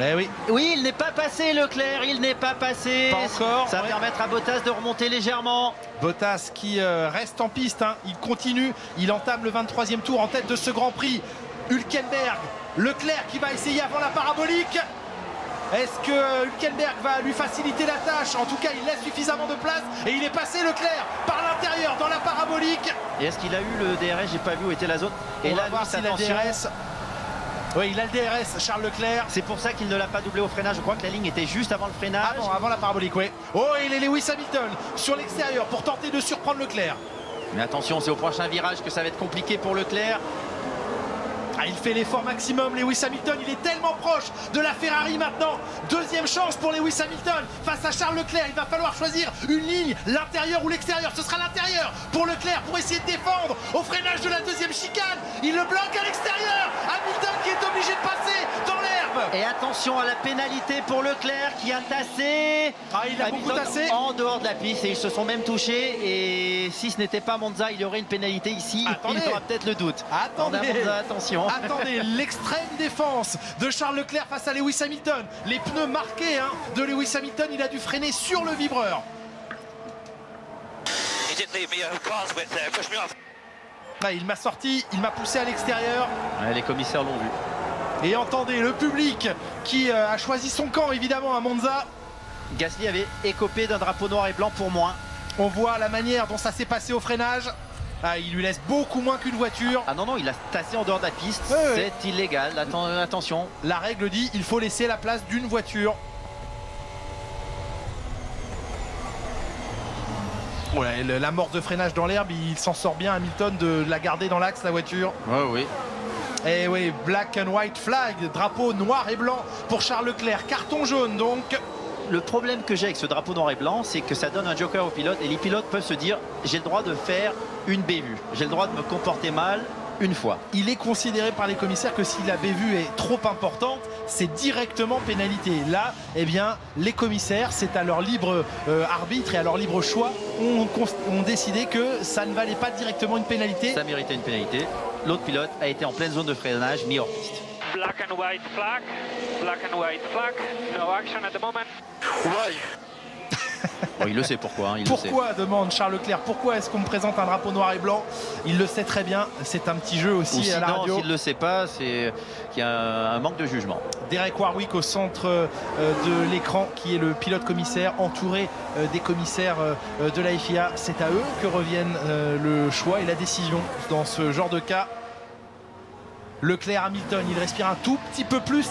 Eh oui. Oui, il n'est pas passé Leclerc, il n'est pas passé. Pas encore. Ça va permettre à Bottas de remonter légèrement. Bottas qui reste en piste, il continue, il entame le 23e tour en tête de ce Grand Prix. Hülkenberg, Leclerc qui va essayer avant la parabolique. Est-ce que Hülkenberg va lui faciliter la tâche? En tout cas, il laisse suffisamment de place et il est passé Leclerc par l'intérieur dans la parabolique. Et est-ce qu'il a eu le DRS? J'ai pas vu où était la zone. Et On là, va voir s'il a le DRS. Oui, il a le DRS, Charles Leclerc. C'est pour ça qu'il ne l'a pas doublé au freinage. Je crois que la ligne était juste avant le freinage. Avant la parabolique, oui. Oh, il est Lewis Hamilton sur l'extérieur pour tenter de surprendre Leclerc. Mais attention, c'est au prochain virage que ça va être compliqué pour Leclerc. Ah, il fait l'effort maximum, Lewis Hamilton, il est tellement proche de la Ferrari maintenant. Deuxième chance pour Lewis Hamilton face à Charles Leclerc. Il va falloir choisir une ligne, l'intérieur ou l'extérieur. Ce sera l'intérieur pour Leclerc pour essayer de défendre au freinage de la deuxième chicane. Il le bloque à l'extérieur. Hamilton qui est obligé de passer dans l'herbe. Et attention à la pénalité pour Leclerc qui a tassé. Ah, il a Hamilton beaucoup tassé. En dehors de la piste et ils se sont même touchés. Et si ce n'était pas Monza, il y aurait une pénalité ici. Attendez. Il aura peut-être le doute. Attendez. Monza, attention. Attendez, l'extrême défense de Charles Leclerc face à Lewis Hamilton. Les pneus marqués de Lewis Hamilton, il a dû freiner sur le vibreur. Ah, il m'a sorti, il m'a poussé à l'extérieur. Ouais, les commissaires l'ont vu. Et entendez le public qui a choisi son camp évidemment à Monza. Gasly avait écopé d'un drapeau noir et blanc pour moins. On voit la manière dont ça s'est passé au freinage. Ah, il lui laisse beaucoup moins qu'une voiture. Ah non, non, il a tassé en dehors de la piste. C'est illégal. Attention. La règle dit il faut laisser la place d'une voiture. Ouais, l'amorce de freinage dans l'herbe, il s'en sort bien Hamilton de la garder dans l'axe la voiture. Ouais, oui. Et oui, black and white flag, drapeau noir et blanc pour Charles Leclerc, carton jaune donc. Le problème que j'ai avec ce drapeau noir et blanc, c'est que ça donne un joker aux pilotes et les pilotes peuvent se dire j'ai le droit de faire une bévue, j'ai le droit de me comporter mal une fois. Il est considéré par les commissaires que si la bévue est trop importante, c'est directement pénalité. Là, eh bien, les commissaires, c'est à leur libre arbitre et à leur libre choix, ont décidé que ça ne valait pas directement une pénalité. Ça méritait une pénalité. L'autre pilote a été en pleine zone de freinage, mis hors piste. Black and white flag, no action at the moment. Why? Bon, il le sait pourquoi. Pourquoi, demande Charles Leclerc, pourquoi est-ce qu'on me présente un drapeau noir et blanc? Il le sait très bien, c'est un petit jeu aussi. Ou sinon, à la radio. s'il ne le sait pas, c'est qu'il y a un manque de jugement. Derek Warwick au centre de l'écran, qui est le pilote commissaire, entouré des commissaires de la FIA. C'est à eux que reviennent le choix et la décision dans ce genre de cas. Leclerc, Hamilton, il respire un tout petit peu plus,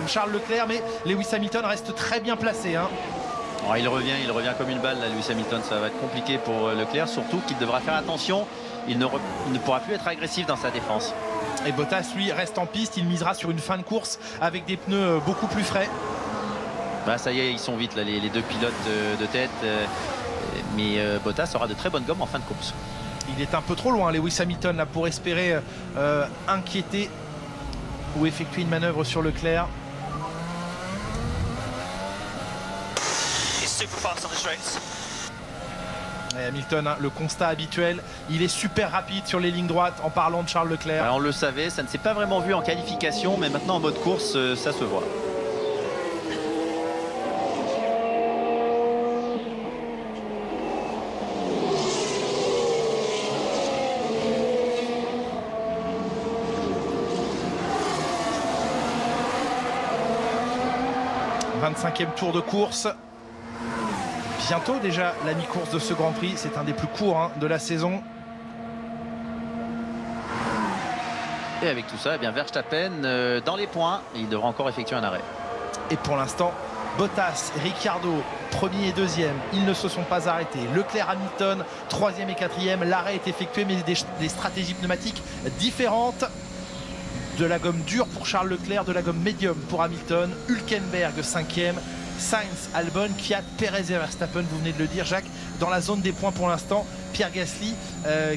Charles Leclerc, mais Lewis Hamilton reste très bien placé. Alors, il revient comme une balle là, Lewis Hamilton. Ça va être compliqué pour Leclerc, surtout qu'il devra faire attention. Il ne pourra plus être agressif dans sa défense. Et Bottas, lui, reste en piste. Il misera sur une fin de course avec des pneus beaucoup plus frais. Bah, ça y est, ils sont vite là, les deux pilotes de tête. Mais Bottas aura de très bonnes gommes en fin de course. Il est un peu trop loin, Lewis Hamilton, là, pour espérer inquiéter ou effectuer une manœuvre sur Leclerc. Et Hamilton, le constat habituel, il est super rapide sur les lignes droites en parlant de Charles Leclerc. Alors, on le savait, ça ne s'est pas vraiment vu en qualification, mais maintenant en mode course, ça se voit. « 25e tour de course. Bientôt déjà la mi-course de ce Grand Prix. C'est un des plus courts de la saison. Et avec tout ça, eh bien Verstappen dans les points. Il devra encore effectuer un arrêt. Et pour l'instant, Bottas, Ricciardo, premier et deuxième, ils ne se sont pas arrêtés. Leclerc, Hamilton, troisième et quatrième. L'arrêt est effectué, mais des stratégies pneumatiques différentes. De la gomme dure pour Charles Leclerc, de la gomme médium pour Hamilton. Hülkenberg, cinquième. Sainz, Albon, Kvyat, Perez et Verstappen, vous venez de le dire Jacques, dans la zone des points pour l'instant. Pierre Gasly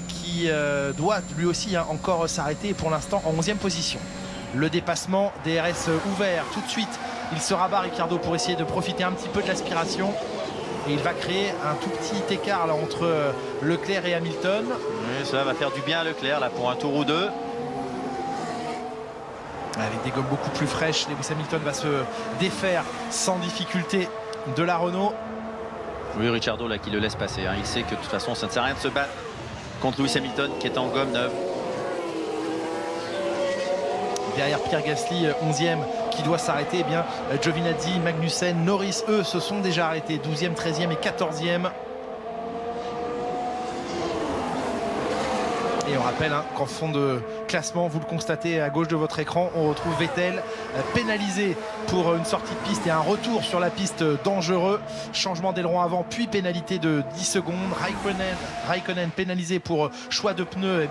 qui doit lui aussi encore s'arrêter et pour l'instant en 11e position. Le dépassement, DRS ouvert tout de suite, il se rabat Ricciardo pour essayer de profiter un petit peu de l'aspiration et il va créer un tout petit écart là, entre Leclerc et Hamilton. Oui, cela va faire du bien à Leclerc là, pour un tour ou deux. Avec des gommes beaucoup plus fraîches, Lewis Hamilton va se défaire sans difficulté de la Renault. Oui, Ricciardo là qui le laisse passer. Il sait que de toute façon ça ne sert à rien de se battre contre Lewis Hamilton qui est en gomme neuve. Derrière Pierre Gasly, 11e, qui doit s'arrêter. Eh bien, Giovinazzi, Magnussen, Norris, eux, se sont déjà arrêtés. 12e, 13e et 14e. Et on rappelle qu'en fond de classement, vous le constatez à gauche de votre écran, on retrouve Vettel pénalisé pour une sortie de piste et un retour sur la piste dangereux. Changement d'aileron avant, puis pénalité de 10 secondes. Raikkonen pénalisé pour choix de pneus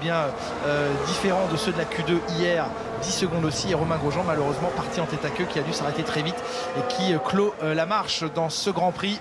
différent de ceux de la Q2 hier. 10 secondes aussi. Et Romain Grosjean, malheureusement, parti en tête à queue, qui a dû s'arrêter très vite et qui clôt la marche dans ce Grand Prix.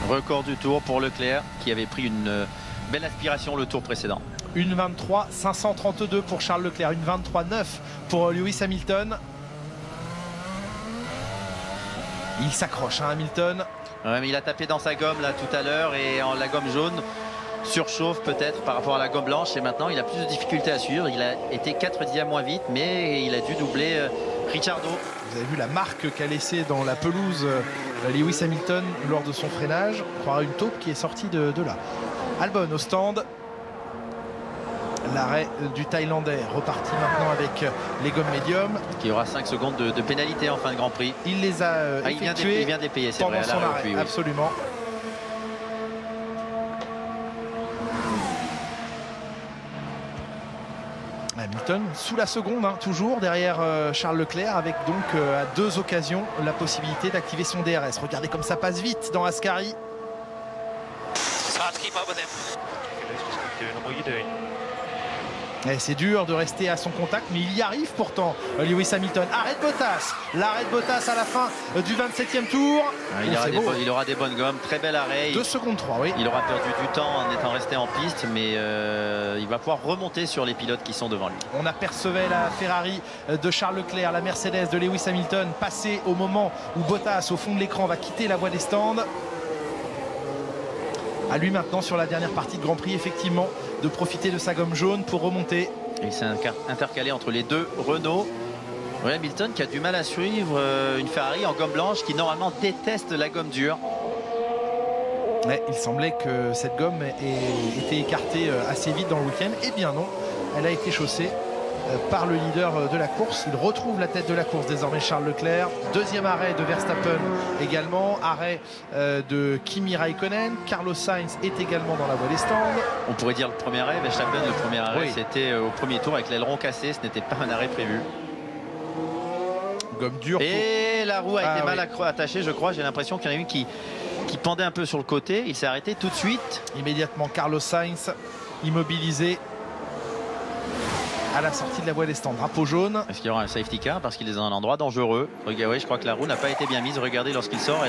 Record du tour pour Leclerc qui avait pris une belle aspiration le tour précédent. Une 23,532 pour Charles Leclerc, une 23,9 pour Lewis Hamilton. Il s'accroche, Hamilton. Ouais, mais il a tapé dans sa gomme là tout à l'heure et la gomme jaune surchauffe peut-être par rapport à la gomme blanche et maintenant il a plus de difficultés à suivre. Il a été 4 dixièmes moins vite mais il a dû doubler Ricciardo. Vous avez vu la marque qu'a laissée dans la pelouse Lewis Hamilton lors de son freinage. On croirait une taupe qui est sortie de là. Albon au stand. L'arrêt du Thaïlandais reparti maintenant avec les gommes médium. Qui aura 5 secondes de pénalité en fin de Grand Prix. Il les a effectués il vient de les payer, c'est pendant vrai, son arrêt, oui. absolument. Hamilton sous la seconde, toujours derrière Charles Leclerc, avec donc à 2 occasions la possibilité d'activer son DRS. Regardez comme ça passe vite dans Ascari. C'est dur de rester à son contact, mais il y arrive pourtant. Lewis Hamilton, arrêt de Bottas. L'arrêt de Bottas à la fin du 27e tour. Il aura des bonnes gommes, très bel arrêt. 2 secondes 3, oui. Il aura perdu du temps en étant resté en piste, mais il va pouvoir remonter sur les pilotes qui sont devant lui. On apercevait la Ferrari de Charles Leclerc, la Mercedes de Lewis Hamilton passer au moment où Bottas, au fond de l'écran, va quitter la voie des stands. À lui maintenant sur la dernière partie de Grand Prix, effectivement, de profiter de sa gomme jaune pour remonter. Il s'est intercalé entre les deux Renault. Hamilton qui a du mal à suivre une Ferrari en gomme blanche qui normalement déteste la gomme dure. Il semblait que cette gomme ait été écartée assez vite dans le week-end. Eh bien non, elle a été chaussée par le leader de la course. Il retrouve la tête de la course désormais, Charles Leclerc. Deuxième arrêt de Verstappen également. Arrêt de Kimi Raikkonen. Carlos Sainz est également dans la voie des stands. On pourrait dire le premier arrêt. Verstappen, le premier arrêt, c'était au premier tour avec l'aileron cassé. Ce n'était pas un arrêt prévu. Gomme dure. Et la roue a été mal attachée, je crois. J'ai l'impression qu'il y en a une qui pendait un peu sur le côté. Il s'est arrêté tout de suite. Immédiatement, Carlos Sainz immobilisé à la sortie de la voie des stands. Drapeau jaune. Est-ce qu'il y aura un safety car parce qu'il est dans un endroit dangereux? Regardez, je crois que la roue n'a pas été bien mise. Regardez, lorsqu'il sort,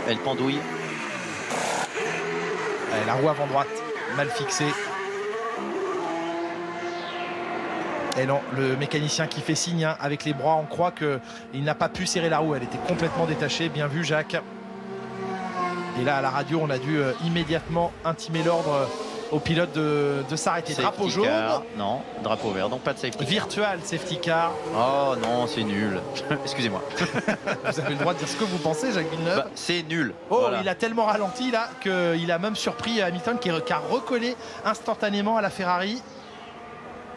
elle pendouille. La roue avant droite mal fixée. Et non, le mécanicien qui fait signe avec les bras en croix qu'il n'a pas pu serrer la roue. Elle était complètement détachée. Bien vu, Jacques. Et là, à la radio, on a dû immédiatement intimer l'ordre au pilote de s'arrêter. Drapeau jaune. Non, drapeau vert, donc pas de safety car. Virtual safety car. Oh non, c'est nul. Excusez-moi. Vous avez le droit de dire ce que vous pensez, Jacques Villeneuve. C'est nul. Oh, voilà. Il a tellement ralenti là qu'il a même surpris Hamilton qui a recollé instantanément à la Ferrari.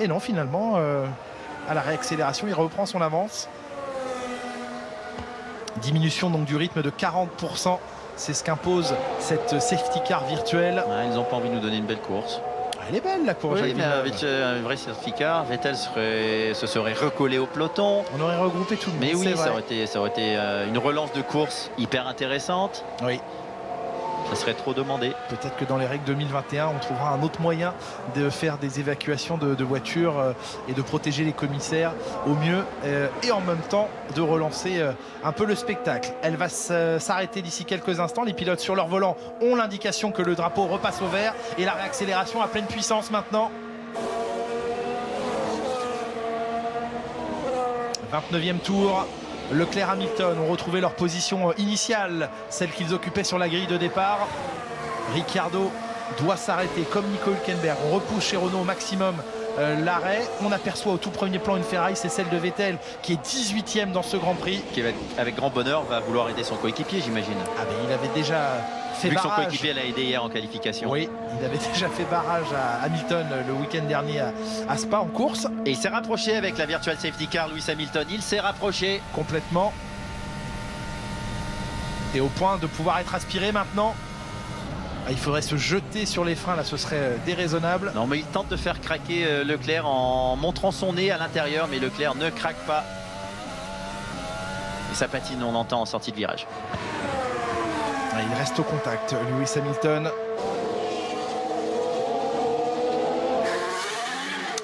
Et non, finalement, à la réaccélération, il reprend son avance. Diminution donc du rythme de 40%. C'est ce qu'impose cette safety car virtuelle. Ils n'ont pas envie de nous donner une belle course. Elle est belle la course. Oui, mais avec un vrai safety car, Vettel se serait recollé au peloton. On aurait regroupé tout le monde. Mais oui, ça aurait été une relance de course hyper intéressante. Oui. Ça serait trop demandé. Peut-être que dans les règles 2021, on trouvera un autre moyen de faire des évacuations de voitures et de protéger les commissaires au mieux et en même temps de relancer un peu le spectacle. Elle va s'arrêter d'ici quelques instants. Les pilotes sur leur volant ont l'indication que le drapeau repasse au vert et la réaccélération à pleine puissance maintenant. 29e tour. Leclerc, Hamilton ont retrouvé leur position initiale, celle qu'ils occupaient sur la grille de départ. Ricciardo doit s'arrêter comme Nico Hülkenberg. On repousse chez Renault au maximum l'arrêt. On aperçoit au tout premier plan une Ferrari, c'est celle de Vettel qui est 18e dans ce Grand Prix. Qui avec grand bonheur va vouloir aider son coéquipier, j'imagine. Ah mais il avait déjà fait Vu que son barrage. coéquipier l'a aidé hier en qualification. Oui, il avait déjà fait barrage à Hamilton le week-end dernier à Spa en course. Et il s'est rapproché avec la Virtual Safety Car, Lewis Hamilton. Il s'est rapproché. Complètement. Et au point de pouvoir être aspiré maintenant. Il faudrait se jeter sur les freins, là ce serait déraisonnable. Non, mais il tente de faire craquer Leclerc en montrant son nez à l'intérieur, mais Leclerc ne craque pas. Et ça patine, on entend en sortie de virage. Il reste au contact, Lewis Hamilton.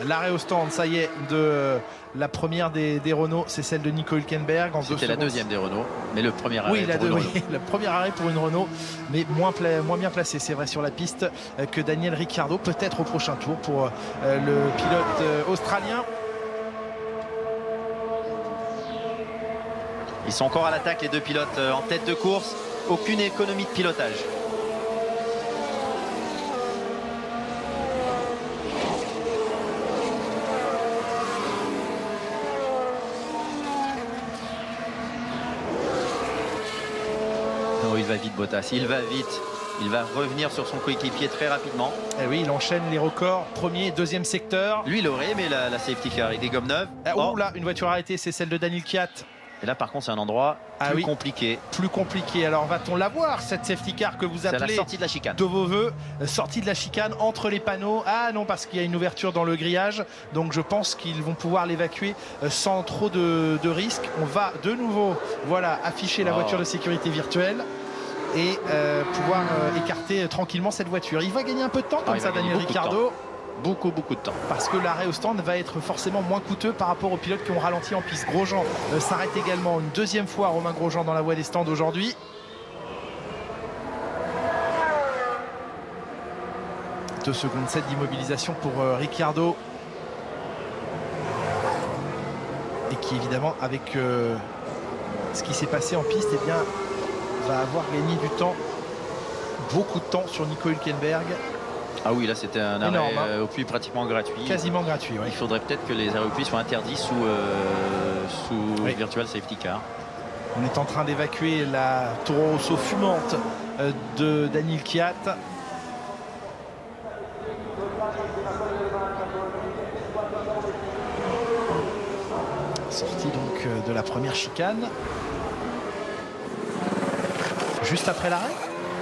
L'arrêt au stand, ça y est, de la première des Renault, c'est celle de Nico Hülkenberg. C'était la deuxième des Renault, mais le premier arrêt oui, pour une Renault. le premier arrêt pour une Renault, mais moins bien placé, c'est vrai, sur la piste que Daniel Ricciardo, peut-être au prochain tour pour le pilote australien. Ils sont encore à l'attaque, les deux pilotes en tête de course. Aucune économie de pilotage. Oh, il va vite, Bottas, il va vite. Il va revenir sur son coéquipier très rapidement. Et oui, il enchaîne les records, premier et deuxième secteur. Lui, il aurait aimé la safety car avec des gommes neuves. Oh là, une voiture arrêtée, c'est celle de Daniel Kvyat. Et là, par contre, c'est un endroit plus compliqué. Plus compliqué. Alors, va-t-on la voir, cette safety car que vous appelez c'est la sortie de la chicane. De vos voeux, sortie de la chicane entre les panneaux. Ah non, parce qu'il y a une ouverture dans le grillage. Donc, je pense qu'ils vont pouvoir l'évacuer sans trop de risques. On va de nouveau, voilà, afficher la voiture de sécurité virtuelle et pouvoir écarter tranquillement cette voiture. Il va gagner un peu de temps comme ça, Daniel Ricciardo. Beaucoup de temps. Parce que l'arrêt au stand va être forcément moins coûteux par rapport aux pilotes qui ont ralenti en piste. Grosjean s'arrête également une deuxième fois, Romain Grosjean dans la voie des stands aujourd'hui. Deux secondes 7 d'immobilisation pour Ricciardo. Et qui évidemment avec ce qui s'est passé en piste, eh bien, va avoir gagné du temps, beaucoup de temps sur Nico Hülkenberg. Ah oui, là c'était un arrêt au puits pratiquement gratuit. Quasiment gratuit, oui. Il faudrait peut-être que les arrêts au puits soient interdits sous Virtual Safety Car. On est en train d'évacuer la Toro Rosso fumante de Daniel Kvyat. Sortie donc de la première chicane. Juste après l'arrêt ?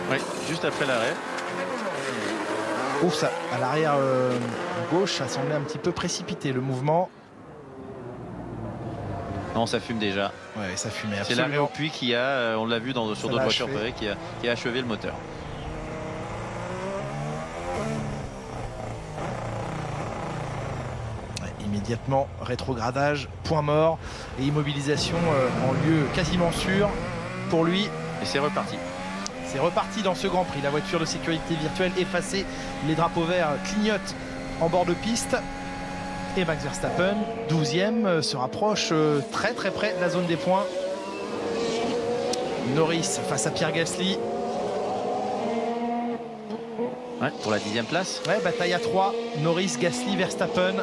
Oui, juste après l'arrêt. Ouf, ça, à l'arrière gauche, ça semblait un petit peu précipité le mouvement. Non, ça fume déjà. Ouais, ça fumait absolument. C'est l'arrêt au puits qui a, on l'a vu sur d'autres voitures qui a achevé le moteur. Ouais, immédiatement, rétrogradage, point mort et immobilisation en lieu quasiment sûr pour lui. Et c'est reparti. C'est reparti dans ce Grand Prix. La voiture de sécurité virtuelle effacée. Les drapeaux verts clignotent en bord de piste. Et Max Verstappen, 12e, se rapproche très près de la zone des points. Norris face à Pierre Gasly. Ouais, pour la 10e place. Ouais, bataille à 3. Norris, Gasly, Verstappen.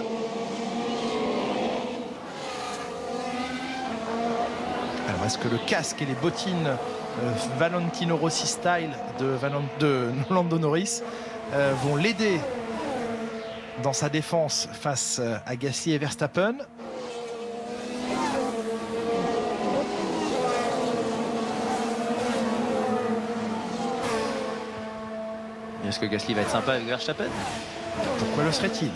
Alors, est-ce que le casque et les bottines Valentino Rossi style de Lando Norris vont l'aider dans sa défense face à Gasly et Verstappen? Est-ce que Gasly va être sympa avec Verstappen? Pourquoi le serait-il?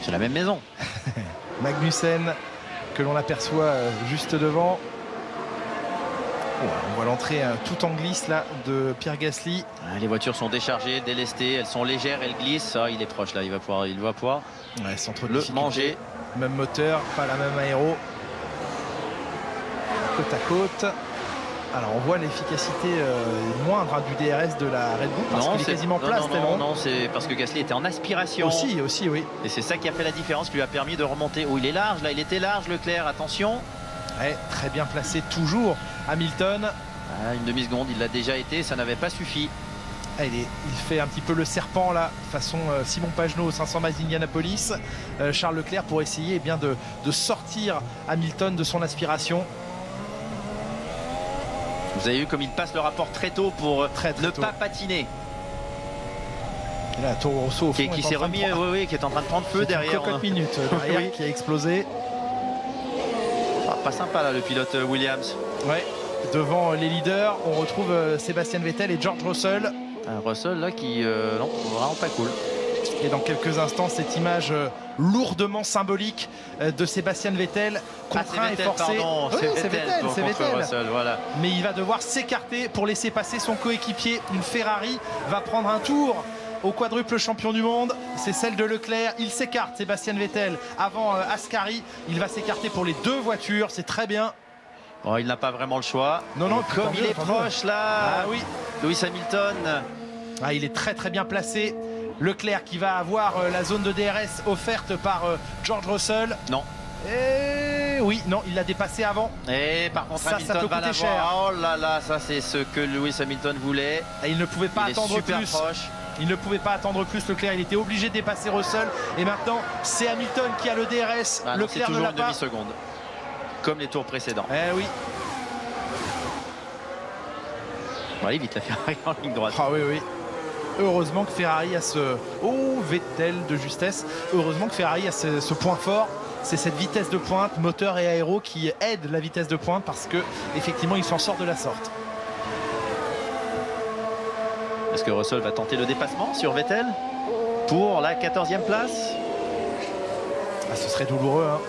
C'est la même maison. Magnussen que l'on aperçoit juste devant. On voit l'entrée tout en glisse là de Pierre Gasly. Les voitures sont déchargées, délestées, elles sont légères, elles glissent. Ah, il est proche là, il va pouvoir ouais, sans trop de le difficulté. manger. Même moteur, pas la même aéro. Côte à côte. Alors on voit l'efficacité moindre du DRS de la Red Bull parce qu'il est quasiment plat. Non, c'est parce que Gasly était en aspiration. Aussi, oui. Et c'est ça qui a fait la différence, qui lui a permis de remonter. Oh, il est large là, il était large Leclerc, attention. Ouais, très bien placé toujours Hamilton. Ah, une demi-seconde, il l'a déjà été, ça n'avait pas suffi. Ah, il fait un petit peu le serpent là, façon Simon Pagenaud au 500 miles d'Indianapolis. Charles Leclerc pour essayer bien de sortir Hamilton de son aspiration. Vous avez vu comme il passe le rapport très tôt pour ne pas patiner. Et là, Toro Rosso qui s'est remis, qui est en train de prendre feu derrière. Cocotte minute derrière qui a explosé. Ah, pas sympa là le pilote Williams. Ouais. Devant les leaders, on retrouve Sébastien Vettel et George Russell. Un Russell là qui non, vraiment pas cool. Et dans quelques instants, cette image lourdement symbolique de Sébastien Vettel, contraint et forcé. Pardon, oui, c'est Vettel. Russell, voilà. Mais il va devoir s'écarter pour laisser passer son coéquipier. Une Ferrari va prendre un tour au quadruple champion du monde, c'est celle de Leclerc. Il s'écarte, Sébastien Vettel, avant Ascari. Il va s'écarter pour les deux voitures, c'est très bien. Oh, il n'a pas vraiment le choix. Non, comme il est proche là. Ah oui. Lewis Hamilton. Ah, il est très très bien placé. Leclerc qui va avoir la zone de DRS offerte par George Russell. Non. Et oui, non, il l'a dépassé avant. Et par contre, ça Hamilton peut va coûter cher. Oh là là, ça c'est ce que Lewis Hamilton voulait. Et il ne pouvait pas attendre super plus. Proche. Il ne pouvait pas attendre plus, Leclerc. Il était obligé de dépasser Russell. Et maintenant, c'est Hamilton qui a le DRS. Ah, Leclerc c'est toujours ne l'a une pas. demi-seconde. Comme les tours précédents. Eh oui. Bon, allez vite la Ferrari en ligne droite. Ah oui, oui. Heureusement que Ferrari a ce... Oh, Vettel de justesse. Heureusement que Ferrari a ce point fort. C'est cette vitesse de pointe, moteur et aéro, qui aide la vitesse de pointe parce que effectivement, il s'en sort de la sorte. Est-ce que Russell va tenter le dépassement sur Vettel pour la 14e place? Ah, ce serait douloureux. Hein.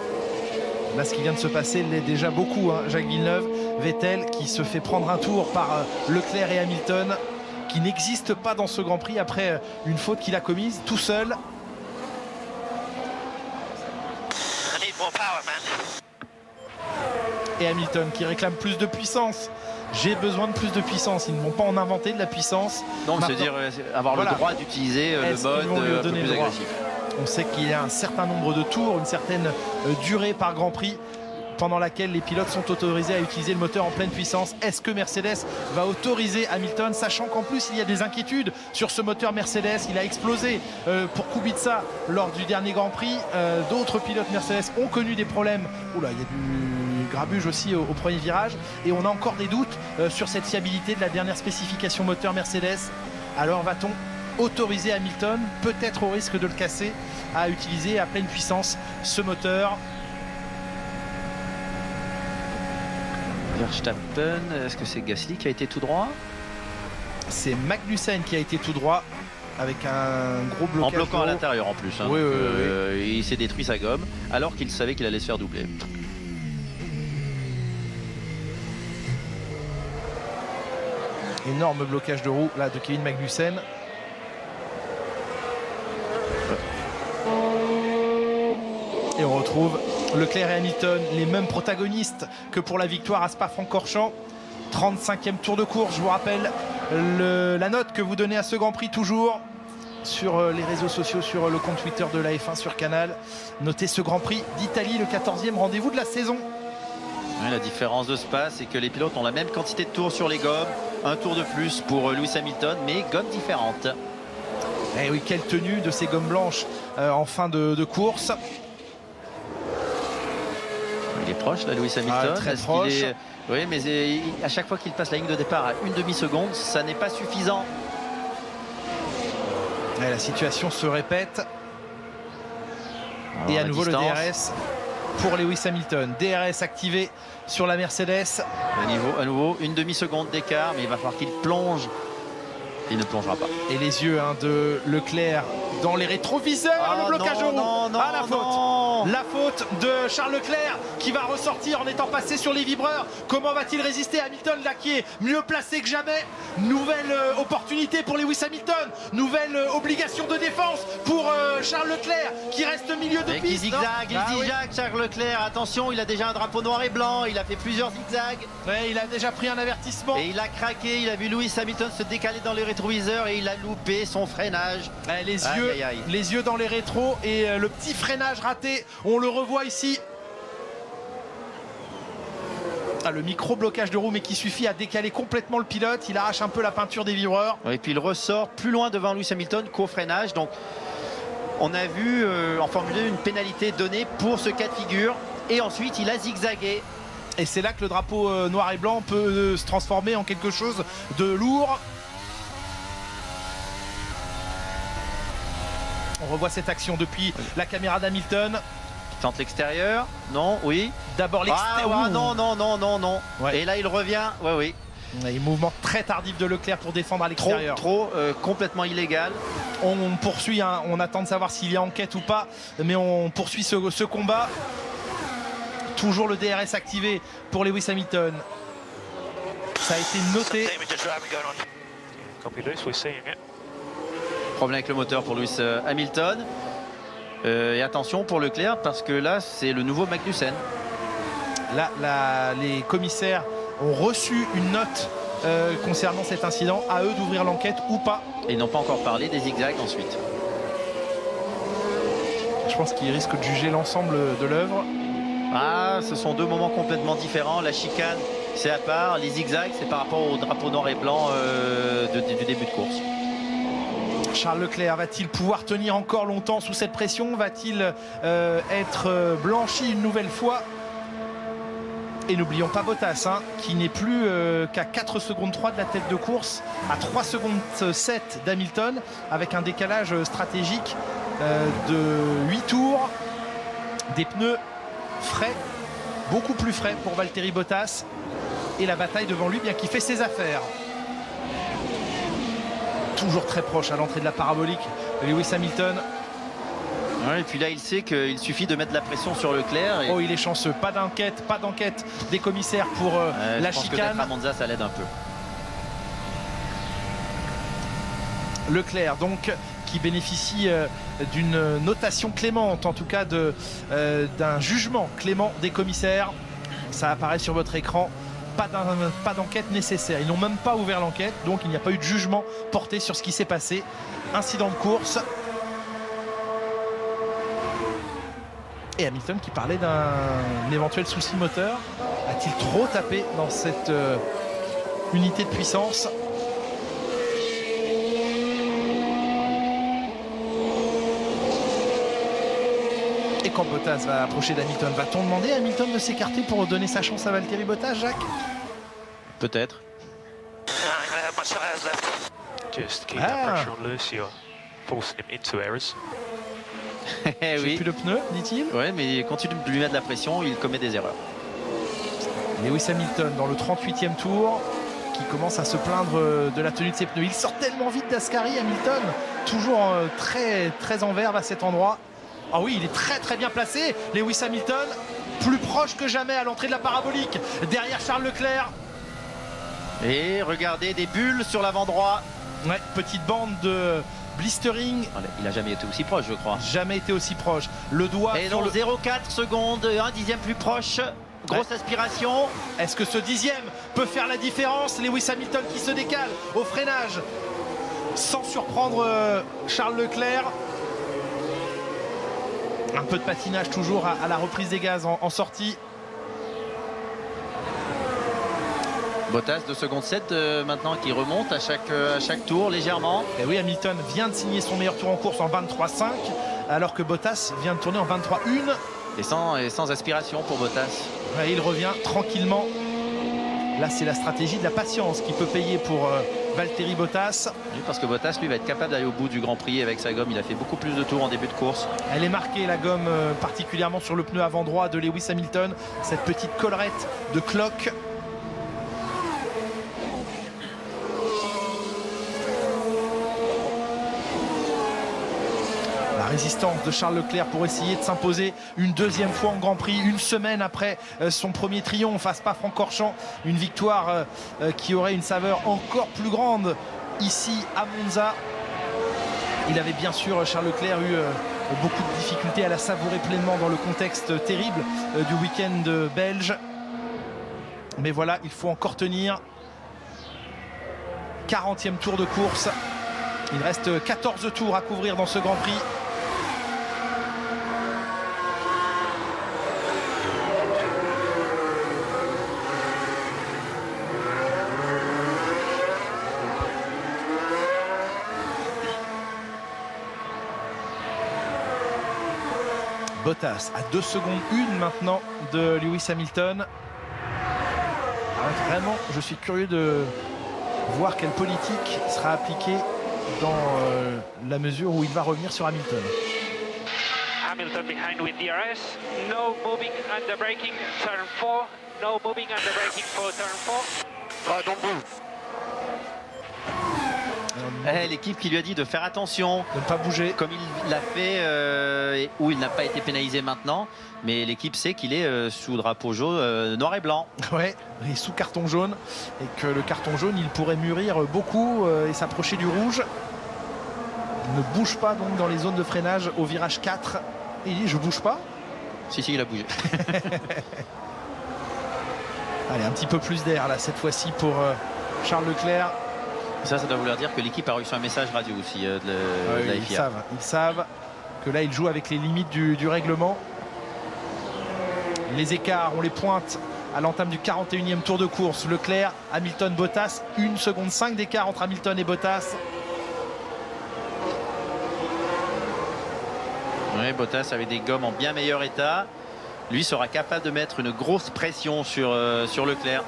Là, ce qui vient de se passer l'est déjà beaucoup. Hein. Jacques Villeneuve, Vettel qui se fait prendre un tour par Leclerc et Hamilton, qui n'existe pas dans ce Grand Prix après une faute qu'il a commise tout seul. Et Hamilton qui réclame plus de puissance. J'ai besoin de plus de puissance. Ils ne vont pas en inventer de la puissance. Donc, c'est-à-dire avoir le droit d'utiliser le mode un peu plus agressif. On sait qu'il y a un certain nombre de tours, une certaine durée par Grand Prix pendant laquelle les pilotes sont autorisés à utiliser le moteur en pleine puissance. Est-ce que Mercedes va autoriser Hamilton, sachant qu'en plus il y a des inquiétudes sur ce moteur Mercedes? Il a explosé pour Kubica lors du dernier Grand Prix. D'autres pilotes Mercedes ont connu des problèmes. Oula, il y a du grabuge aussi au premier virage. Et on a encore des doutes sur cette fiabilité de la dernière spécification moteur Mercedes. Alors va-t-on autoriser Hamilton, peut-être au risque de le casser, à utiliser à pleine puissance ce moteur? Verstappen, est-ce que c'est Gasly qui a été tout droit? C'est Magnussen qui a été tout droit avec un gros blocage. En bloquant à l'intérieur en plus. Hein. Oui, oui. Il s'est détruit sa gomme alors qu'il savait qu'il allait se faire doubler. Énorme blocage de roue là de Kevin Magnussen. Et on retrouve Leclerc et Hamilton, les mêmes protagonistes que pour la victoire à Spa-Francorchamps. 35e tour de course, je vous rappelle la note que vous donnez à ce Grand Prix toujours sur les réseaux sociaux, sur le compte Twitter de la F1 sur Canal. Notez ce Grand Prix d'Italie, le 14e rendez-vous de la saison. Oui, la différence de Spa, c'est que les pilotes ont la même quantité de tours sur les gommes. Un tour de plus pour Lewis Hamilton, mais gommes différentes. Et oui, quelle tenue de ces gommes blanches en fin de course. Il est proche là, Lewis Hamilton. Très proche. Oui, mais à chaque fois qu'il passe la ligne de départ à une demi-seconde, ça n'est pas suffisant. Et la situation se répète. Et à nouveau le DRS pour Lewis Hamilton. DRS activé sur la Mercedes. À nouveau, une demi-seconde d'écart, mais il va falloir qu'il plonge. Il ne plongera pas. Et les yeux de Leclerc dans les rétroviseurs. Le blocage de roue. La faute. La faute de Charles Leclerc qui va ressortir en étant passé sur les vibreurs. Comment va-t-il résister? Hamilton là qui est mieux placé que jamais. Nouvelle opportunité pour Lewis Hamilton. Nouvelle obligation de défense pour Charles Leclerc qui reste milieu de piste. Il zigzague, Charles Leclerc. Attention, il a déjà un drapeau noir et blanc. Il a fait plusieurs zigzags. Ouais, il a déjà pris un avertissement. Et il a craqué. Il a vu Lewis Hamilton se décaler dans les rétroviseurs et il a loupé son freinage. Les yeux dans les rétros et le petit freinage raté. On le revoit ici. Le micro-blocage de roue, mais qui suffit à décaler complètement le pilote. Il arrache un peu la peinture des vibreurs. Et puis il ressort plus loin devant Lewis Hamilton qu'au freinage. Donc on a vu en Formule 1 une pénalité donnée pour ce cas de figure. Et ensuite il a zigzagué. Et c'est là que le drapeau noir et blanc peut se transformer en quelque chose de lourd. On revoit cette action depuis la caméra d'Hamilton. Tente l'extérieur. Non, oui. D'abord l'extérieur. Ah, non, non, non, non, non. Ouais. Et là, il revient. Oui, oui. Et mouvement très tardif de Leclerc pour défendre à l'extérieur. Trop, complètement illégal. On poursuit, hein, on attend de savoir s'il y a enquête ou pas, mais on poursuit ce combat. Toujours le DRS activé pour Lewis Hamilton. Ça a été noté. Copy Lewis, we're seeing it. Problème avec le moteur pour Lewis Hamilton. Et attention pour Leclerc parce que là, c'est le nouveau Magnussen. Là, les commissaires ont reçu une note concernant cet incident. À eux d'ouvrir l'enquête ou pas. Et ils n'ont pas encore parlé des zigzags ensuite. Je pense qu'ils risquent de juger l'ensemble de l'œuvre. Ah, ce sont deux moments complètement différents. La chicane, c'est à part. Les zigzags, c'est par rapport au drapeau noir et blanc du début de course. Charles Leclerc va-t-il pouvoir tenir encore longtemps sous cette pression? Va-t-il être blanchi une nouvelle fois? Et n'oublions pas Bottas, hein, qui n'est plus qu'à 4 secondes 3 de la tête de course, à 3 secondes 7 d'Hamilton, avec un décalage stratégique de 8 tours. Des pneus frais, beaucoup plus frais pour Valtteri Bottas. Et la bataille devant lui, bien qu'il fait ses affaires. Toujours très proche à l'entrée de la parabolique, Lewis Hamilton. Ouais, et puis là, il sait qu'il suffit de mettre de la pression sur Leclerc. Et... Oh, il est chanceux. Pas d'enquête des commissaires pour la je pense chicane. que à Monza, ça l'aide un peu. Leclerc, donc, qui bénéficie d'une notation clémente, en tout cas d'un jugement clément des commissaires. Ça apparaît sur votre écran. Pas d'enquête nécessaire. Ils n'ont même pas ouvert l'enquête, donc il n'y a pas eu de jugement porté sur ce qui s'est passé. Incident de course. Et Hamilton qui parlait d'un éventuel souci moteur. A-t-il trop tapé dans cette unité de puissance? Et quand Bottas va approcher d'Hamilton, va-t-on demander à Hamilton de s'écarter pour donner sa chance à Valtteri Bottas, Jacques? Peut-être. Just keep that pressure on Lewis, you're forcing him into errors. J'ai Oui. plus le pneu, dit-il. Ouais, mais il continue de lui mettre de la pression, il commet des erreurs. Lewis Hamilton dans le 38e tour, qui commence à se plaindre de la tenue de ses pneus. Il sort tellement vite d'Ascari, Hamilton, toujours très, très en verve à cet endroit. Ah oui, il est très très bien placé. Lewis Hamilton, plus proche que jamais à l'entrée de la parabolique, derrière Charles Leclerc. Et regardez, des bulles sur l'avant droit. Ouais, petite bande de blistering. Il n'a jamais été aussi proche, je crois. Jamais été aussi proche. Le doigt Et sur donc le... 0,4 secondes, un dixième plus proche. Grosse aspiration. Est-ce que ce dixième peut faire la différence? Lewis Hamilton qui se décale au freinage sans surprendre Charles Leclerc. Un peu de patinage toujours à la reprise des gaz en sortie. Bottas 2 secondes 7 maintenant qui remonte à chaque tour légèrement. Et oui, Hamilton vient de signer son meilleur tour en course en 23,5 alors que Bottas vient de tourner en 23,1. Et sans aspiration pour Bottas. Ouais, il revient tranquillement. Là, c'est la stratégie de la patience qui peut payer pour Valtteri Bottas. Oui, parce que Bottas, lui, va être capable d'aller au bout du Grand Prix avec sa gomme. Il a fait beaucoup plus de tours en début de course. Elle est marquée, la gomme, particulièrement sur le pneu avant droit de Lewis Hamilton. Cette petite collerette de cloque. La résistance de Charles Leclerc pour essayer de s'imposer une deuxième fois en Grand Prix, une semaine après son premier triomphe à Spa-Francorchamps. Une victoire qui aurait une saveur encore plus grande ici à Monza. Il avait bien sûr, Charles Leclerc, eu beaucoup de difficultés à la savourer pleinement dans le contexte terrible du week-end belge. Mais voilà, il faut encore tenir. 40e tour de course. Il reste 14 tours à couvrir dans ce Grand Prix. Bottas à 2 secondes 1 maintenant de Lewis Hamilton. Vraiment, je suis curieux de voir quelle politique sera appliquée dans la mesure où il va revenir sur Hamilton. Hamilton behind with DRS. No moving under braking, turn 4. No moving under braking for turn 4. Right, don't move. L'équipe qui lui a dit de faire attention, De ne pas bouger. comme il l'a fait, où il n'a pas été pénalisé maintenant. Mais l'équipe sait qu'il est sous drapeau jaune, noir et blanc. Ouais, et sous carton jaune. Et que le carton jaune, il pourrait mûrir beaucoup et s'approcher du rouge. Il ne bouge pas donc dans les zones de freinage au virage 4. Il dit, je bouge pas. Si, il a bougé. Allez, un petit peu plus d'air là cette fois-ci pour Charles Leclerc. Ça doit vouloir dire que l'équipe a reçu un message radio aussi de la FIA. Ils savent que là, ils jouent avec les limites du règlement. Les écarts, on les pointe à l'entame du 41e tour de course. Leclerc, Hamilton, Bottas. 1 seconde 5 d'écart entre Hamilton et Bottas. Oui, Bottas avait des gommes en bien meilleur état. Lui sera capable de mettre une grosse pression sur Leclerc.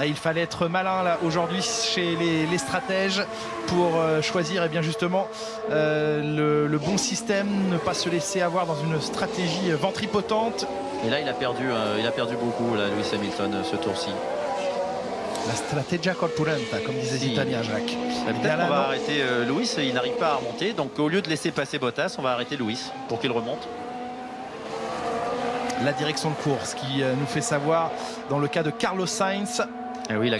Il fallait être malin là aujourd'hui chez les stratèges pour choisir bien justement le bon système, ne pas se laisser avoir dans une stratégie ventripotente. Et là il a perdu beaucoup là, Lewis Hamilton ce tour-ci. La strategia corpulenta, comme disait Titania Jacques. Peut-être qu'on va arrêter Lewis, il n'arrive pas à remonter, donc au lieu de laisser passer Bottas, on va arrêter Lewis pour qu'il remonte. La direction de course qui nous fait savoir dans le cas de Carlos Sainz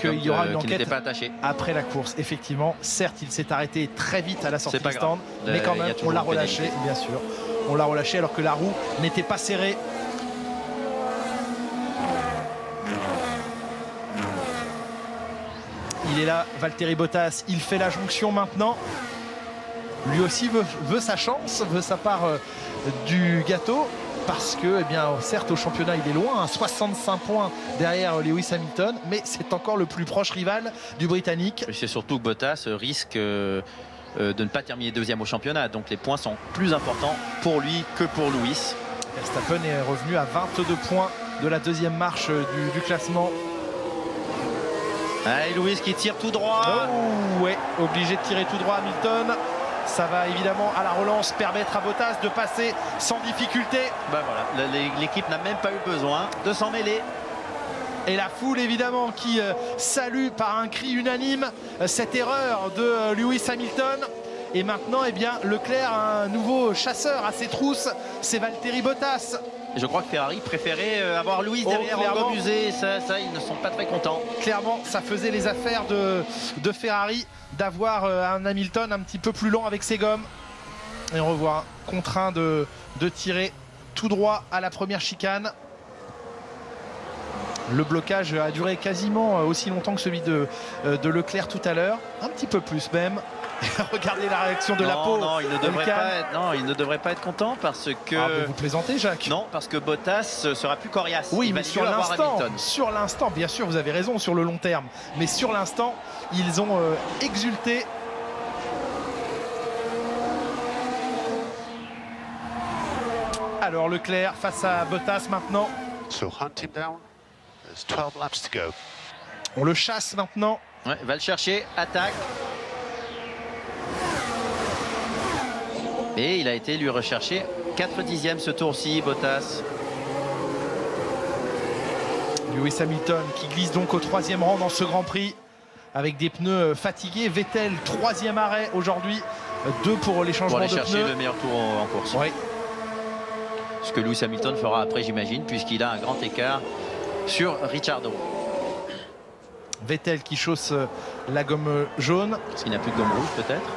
qu'il y aura une enquête pas attaché après la course. Effectivement, certes, il s'est arrêté très vite à la sortie du stand, mais quand même, on l'a relâché, bien sûr. On l'a relâché alors que la roue n'était pas serrée. Il est là, Valtteri Bottas, il fait la jonction maintenant. Lui aussi veut sa chance, veut sa part du gâteau. Parce que, certes, au championnat, il est loin, 65 points derrière Lewis Hamilton, mais c'est encore le plus proche rival du Britannique. C'est surtout que Bottas risque de ne pas terminer deuxième au championnat, donc les points sont plus importants pour lui que pour Lewis. Verstappen est revenu à 22 points de la deuxième marche du classement. Allez, Lewis qui tire tout droit. Oh, ouais, obligé de tirer tout droit Hamilton. Ça va évidemment à la relance permettre à Bottas de passer sans difficulté. Voilà, l'équipe n'a même pas eu besoin de s'en mêler. Et la foule évidemment qui salue par un cri unanime cette erreur de Lewis Hamilton. Et maintenant, Leclerc a un nouveau chasseur à ses trousses, c'est Valtteri Bottas. Je crois que Ferrari préférait avoir Lewis derrière en musée. Ça, ils ne sont pas très contents. Clairement, ça faisait les affaires de Ferrari d'avoir un Hamilton un petit peu plus lent avec ses gommes. Et on revoit contraint de tirer tout droit à la première chicane. Le blocage a duré quasiment aussi longtemps que celui de Leclerc tout à l'heure. Un petit peu plus même. Regardez la réaction de la peau. Non, il ne devrait pas être content parce que... mais vous plaisantez, Jacques? Non, parce que Bottas sera plus coriace. Oui, mais sur l'instant, bien sûr, vous avez raison, sur le long terme. Mais sur l'instant, ils ont exulté. Alors Leclerc face à Bottas maintenant. So hunt him down. There's 12 laps to go. On le chasse maintenant. Ouais, va le chercher, attaque. Et il a été lui recherché 4 dixièmes ce tour-ci, Bottas. Lewis Hamilton qui glisse donc au 3e rang dans ce Grand Prix avec des pneus fatigués. Vettel, 3e arrêt aujourd'hui, 2 pour les changements de pneus. Pour aller chercher le meilleur tour en course. Oui. Ce que Lewis Hamilton fera après, j'imagine, puisqu'il a un grand écart sur Ricciardo. Vettel qui chausse la gomme jaune. Parce qu'il n'a plus de gomme rouge peut-être.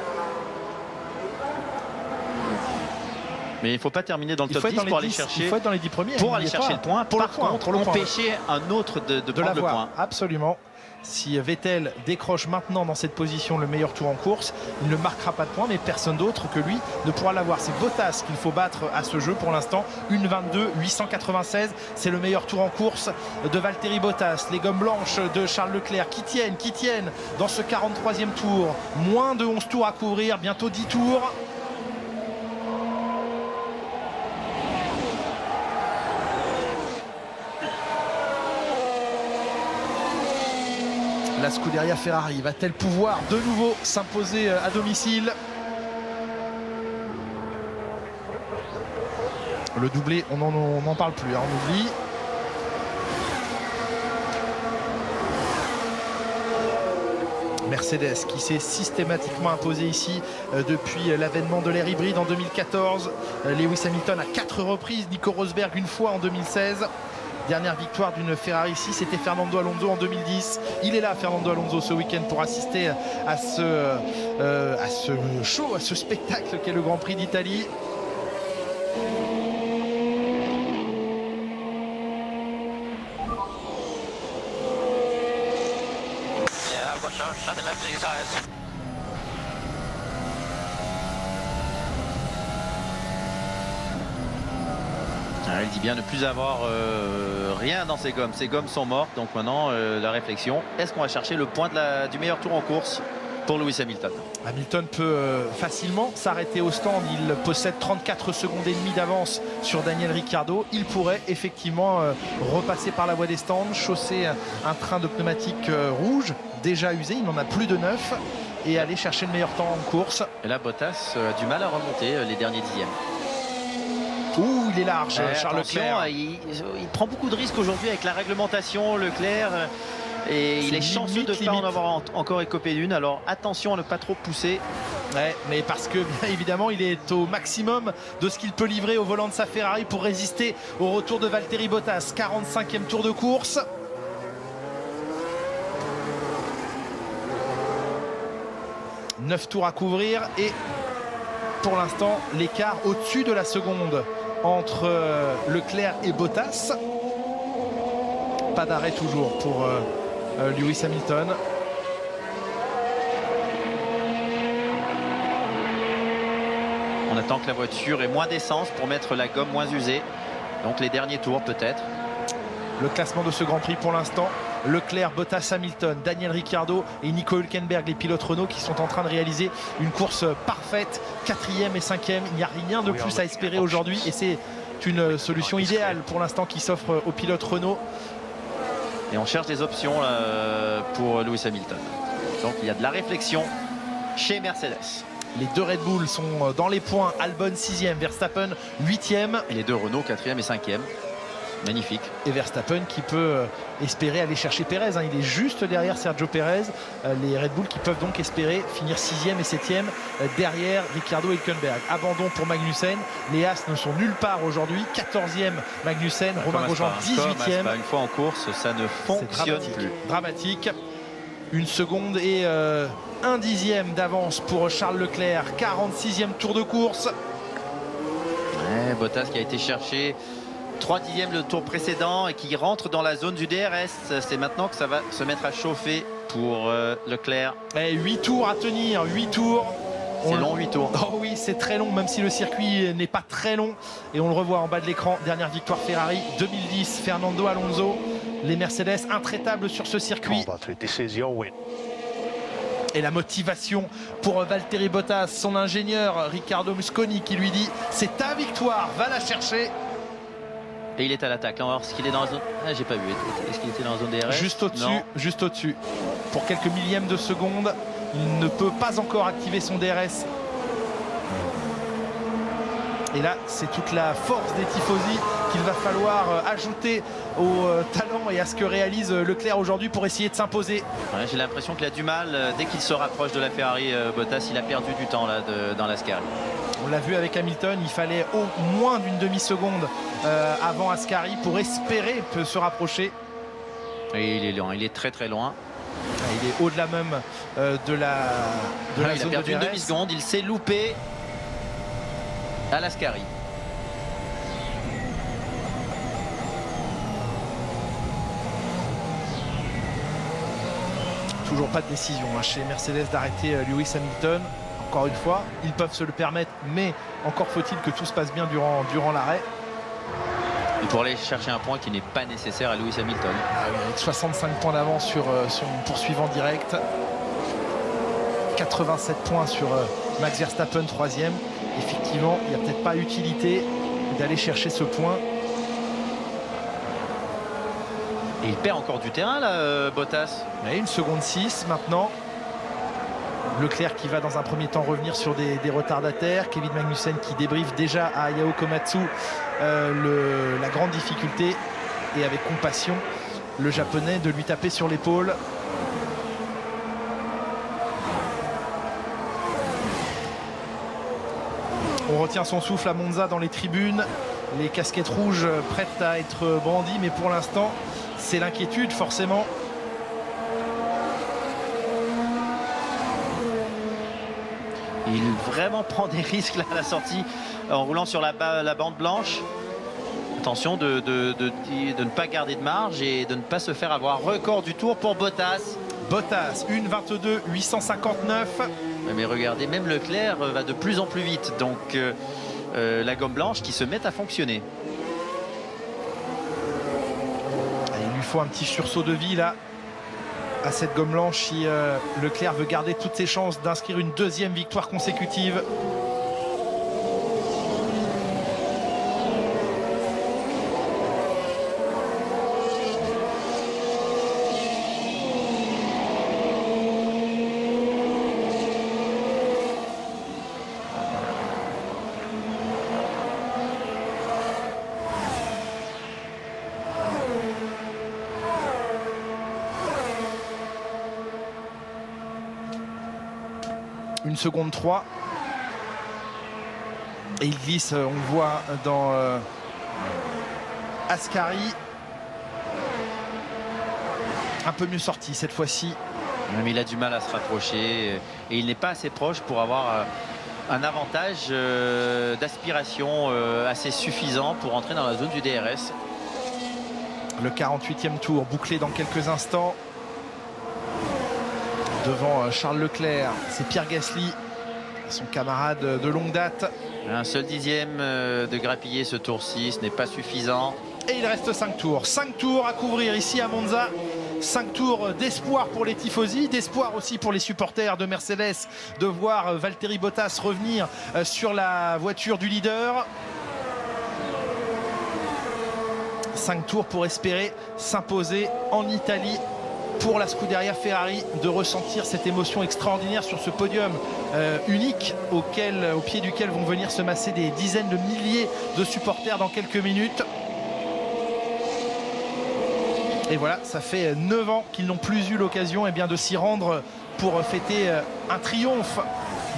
Mais il ne faut pas terminer dans le top 10 pour aller chercher. Il faut être dans les 10 premiers. Pour aller chercher le point. Par contre, empêcher un autre de prendre le point. Absolument. Si Vettel décroche maintenant dans cette position le meilleur tour en course, il ne marquera pas de points, mais personne d'autre que lui ne pourra l'avoir. C'est Bottas qu'il faut battre à ce jeu pour l'instant. 1,22,896, c'est le meilleur tour en course de Valtteri Bottas. Les gommes blanches de Charles Leclerc qui tiennent dans ce 43e tour. Moins de 11 tours à couvrir, bientôt 10 tours. La Scuderia Ferrari va-t-elle pouvoir de nouveau s'imposer à domicile? Le doublé, on n'en parle plus, hein, on oublie. Mercedes qui s'est systématiquement imposé ici depuis l'avènement de l'ère hybride en 2014. Lewis Hamilton à 4 reprises, Nico Rosberg une fois en 2016. Dernière victoire d'une Ferrari ici, c'était Fernando Alonso en 2010. Il est là, Fernando Alonso, ce week-end pour assister à ce show, à ce spectacle qu'est le Grand Prix d'Italie. Il dit bien ne plus avoir rien dans ses gommes. Ses gommes sont mortes. Donc maintenant, la réflexion, est-ce qu'on va chercher le point du meilleur tour en course pour Lewis Hamilton? Hamilton peut facilement s'arrêter au stand. Il possède 34 secondes et demie d'avance sur Daniel Ricciardo. Il pourrait effectivement repasser par la voie des stands, chausser un train de pneumatiques rouge déjà usé. Il n'en a plus de 9 et aller chercher le meilleur temps en course. Et là, Bottas a du mal à remonter les derniers dixièmes. Ouh, il est large, Charles Leclerc. Il prend beaucoup de risques aujourd'hui avec la réglementation, Leclerc. Et il est chanceux de ne pas en avoir encore écopé d'une. Alors attention à ne pas trop pousser. Ouais, mais parce que bien évidemment il est au maximum de ce qu'il peut livrer au volant de sa Ferrari pour résister au retour de Valtteri Bottas. 45e tour de course. « 9 tours à couvrir et pour l'instant l'écart au-dessus de la seconde entre Leclerc et Bottas. Pas d'arrêt toujours pour Lewis Hamilton. On attend que la voiture ait moins d'essence pour mettre la gomme moins usée. Donc les derniers tours peut-être. Le classement de ce Grand Prix pour l'instant. Leclerc, Bottas, Hamilton, Daniel Ricciardo et Nico Hülkenberg, les pilotes Renault qui sont en train de réaliser une course parfaite. 4e et 5e. Il n'y a rien de plus à espérer aujourd'hui et c'est une solution idéale pour l'instant qui s'offre aux pilotes Renault. Et on cherche des options pour Lewis Hamilton. Donc il y a de la réflexion chez Mercedes. Les deux Red Bull sont dans les points. Albon 6e, Verstappen 8e. Et les deux Renault 4e et 5e. Magnifique. Et Verstappen qui peut espérer aller chercher Perez. Il est juste derrière Sergio Perez. Les Red Bull qui peuvent donc espérer finir 6e et 7e derrière Ricciardo et Hülkenberg. Abandon pour Magnussen. Les As ne sont nulle part aujourd'hui. 14e Magnussen. Romain Grosjean 18e. Une fois en course, ça ne fonctionne plus. Dramatique. 1 seconde et 1 dixième d'avance pour Charles Leclerc. 46e tour de course. Ouais, Bottas qui a été cherché 3 dixièmes le tour précédent et qui rentre dans la zone du DRS. C'est maintenant que ça va se mettre à chauffer pour Leclerc. Et 8 tours à tenir, 8 tours. C'est long, 8 tours. Oh oui, c'est très long, même si le circuit n'est pas très long. Et on le revoit en bas de l'écran. Dernière victoire Ferrari 2010, Fernando Alonso. Les Mercedes intraitables sur ce circuit. Et la motivation pour Valtteri Bottas, son ingénieur Riccardo Mosconi qui lui dit c'est ta victoire, va la chercher. Et il est à l'attaque. On va voir ce qu'il est dans la zone. Ah, j'ai pas vu. Est-ce qu'il était dans la zone DRS? Juste au-dessus, juste au-dessus. Pour quelques millièmes de seconde, il ne peut pas encore activer son DRS. Et là, c'est toute la force des tifosi qu'il va falloir ajouter au talent et à ce que réalise Leclerc aujourd'hui pour essayer de s'imposer. Ouais, j'ai l'impression qu'il a du mal. Dès qu'il se rapproche de la Ferrari, Bottas, il a perdu du temps là, dans l'Ascari. On l'a vu avec Hamilton, il fallait au moins d'une demi-seconde avant Ascari pour espérer se rapprocher. Et il est loin, il est très très loin. Il est au-delà même de la il zone a perdu de une DRS. demi-seconde, il s'est loupé à l'Ascari. Toujours pas de décision chez Mercedes d'arrêter Lewis Hamilton. Encore une fois, ils peuvent se le permettre, mais encore faut-il que tout se passe bien durant l'arrêt. Et pour aller chercher un point qui n'est pas nécessaire à Lewis Hamilton. Ah oui, avec 65 points d'avance sur son poursuivant direct. 87 points sur Max Verstappen 3e. Effectivement, il n'y a peut-être pas utilité d'aller chercher ce point. Et il perd encore du terrain là, Bottas. Et 1 seconde 6 maintenant. Leclerc qui va dans un premier temps revenir sur des retardataires. Kevin Magnussen qui débriefe déjà à Ayao Komatsu la grande difficulté, et avec compassion le japonais de lui taper sur l'épaule. On retient son souffle à Monza dans les tribunes, les casquettes rouges prêtes à être brandies, mais pour l'instant c'est l'inquiétude forcément. Il vraiment prend des risques là à la sortie en roulant sur la bande blanche. Attention de ne pas garder de marge et de ne pas se faire avoir. Record du tour pour Bottas. Bottas, 1:22.859. Mais regardez, même Leclerc va de plus en plus vite. Donc la gomme blanche qui se met à fonctionner. Il lui faut un petit sursaut de vie là à cette gomme blanche si Leclerc veut garder toutes ses chances d'inscrire une 2e victoire consécutive. Une seconde 3. Et il glisse, on le voit dans Ascari. Un peu mieux sorti cette fois-ci. Mais il a du mal à se rapprocher et il n'est pas assez proche pour avoir un avantage d'aspiration assez suffisant pour entrer dans la zone du DRS. Le 48e tour bouclé dans quelques instants. Devant Charles Leclerc, c'est Pierre Gasly, son camarade de longue date. Un seul dixième de grappiller ce tour 6 n'est pas suffisant. Et il reste 5 tours. 5 tours à couvrir ici à Monza. 5 tours d'espoir pour les tifosi, d'espoir aussi pour les supporters de Mercedes de voir Valtteri Bottas revenir sur la voiture du leader. 5 tours pour espérer s'imposer en Italie. Pour la Scuderia Ferrari de ressentir cette émotion extraordinaire sur ce podium unique au pied duquel vont venir se masser des dizaines de milliers de supporters dans quelques minutes. Et voilà, ça fait 9 ans qu'ils n'ont plus eu l'occasion de s'y rendre pour fêter un triomphe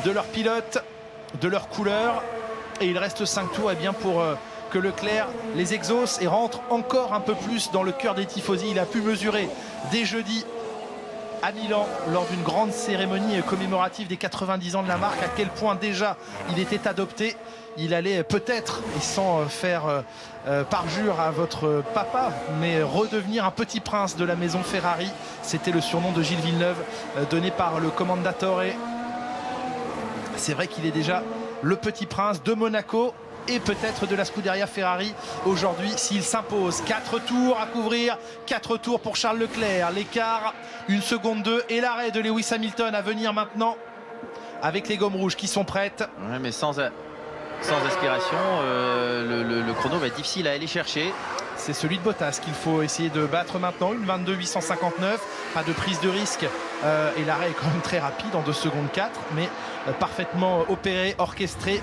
de leur pilote, de leur couleur. Et il reste 5 tours pour que Leclerc les exauce et rentre encore un peu plus dans le cœur des tifosi. Il a pu mesurer dès jeudi à Milan lors d'une grande cérémonie commémorative des 90 ans de la marque à quel point déjà il était adopté. Il allait peut-être, et sans faire parjure à votre papa, mais redevenir un petit prince de la maison Ferrari. C'était le surnom de Gilles Villeneuve donné par le Commendatore. C'est vrai qu'il est déjà le petit prince de Monaco et peut-être de la Scuderia Ferrari aujourd'hui s'il s'impose. 4 tours à couvrir, 4 tours pour Charles Leclerc, l'écart 1 seconde 2 et l'arrêt de Lewis Hamilton à venir maintenant avec les gommes rouges qui sont prêtes. Ouais, mais sans aspiration, le chrono va être difficile à aller chercher. C'est celui de Bottas qu'il faut essayer de battre maintenant, 1:22.859, pas de prise de risque et l'arrêt est quand même très rapide en 2 secondes 4, mais parfaitement opéré, orchestré.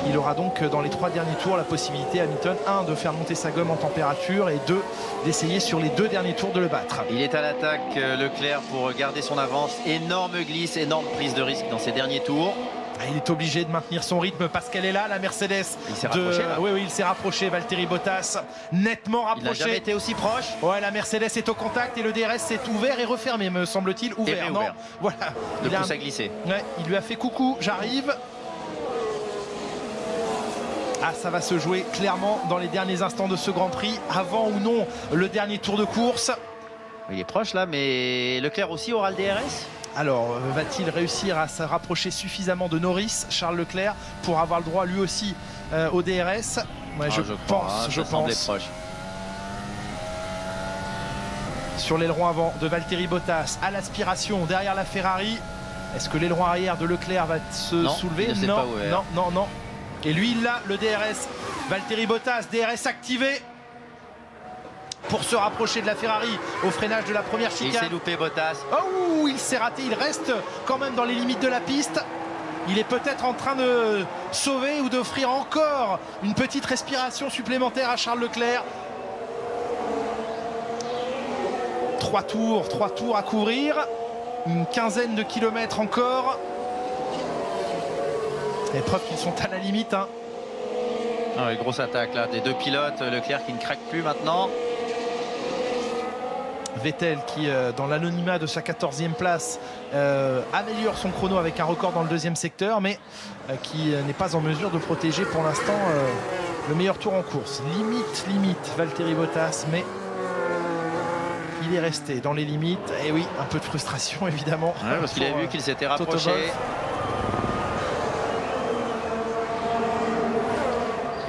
Il aura donc dans les 3 derniers tours la possibilité, Hamilton, 1, de faire monter sa gomme en température et 2, d'essayer sur les 2 derniers tours de le battre. Il est à l'attaque, Leclerc, pour garder son avance. Énorme glisse, énorme prise de risque dans ses derniers tours. Il est obligé de maintenir son rythme parce qu'elle est là, la Mercedes. Il s'est rapproché là. Oui, il s'est rapproché, Valtteri Bottas, nettement rapproché. Il n'a jamais été aussi proche. Ouais, la Mercedes est au contact et le DRS s'est ouvert et refermé, me semble-t-il. Ouvert, non. Voilà. Le pouce a glissé. Ouais, il lui a fait coucou, j'arrive. Ah, ça va se jouer clairement dans les derniers instants de ce Grand Prix, avant ou non le dernier tour de course. Il est proche là, mais Leclerc aussi aura le DRS. Alors, va-t-il réussir à se rapprocher suffisamment de Norris, Charles Leclerc, pour avoir le droit lui aussi au DRS? Ouais, je pense. Proche. Sur l'aileron avant de Valtteri Bottas, à l'aspiration derrière la Ferrari. Est-ce que l'aileron arrière de Leclerc va se soulever? Non. Et lui, il a le DRS. Valtteri Bottas, DRS activé. pour se rapprocher de la Ferrari au freinage de la première chicane. Il s'est loupé Bottas. Oh, il s'est raté, il reste quand même dans les limites de la piste. Il est peut-être en train de sauver ou d'offrir encore une petite respiration supplémentaire à Charles Leclerc. 3 tours à couvrir, une quinzaine de kilomètres encore. Et preuve qu'ils sont à la limite. Hein. Ah ouais, grosse attaque là des deux pilotes. Leclerc qui ne craque plus maintenant. Vettel qui, dans l'anonymat de sa 14e place, améliore son chrono avec un record dans le deuxième secteur, mais qui n'est pas en mesure de protéger pour l'instant le meilleur tour en course. Limite Valtteri Bottas, mais il est resté dans les limites. Et oui, un peu de frustration évidemment. Ouais, parce qu'il a vu qu'il s'était rapproché.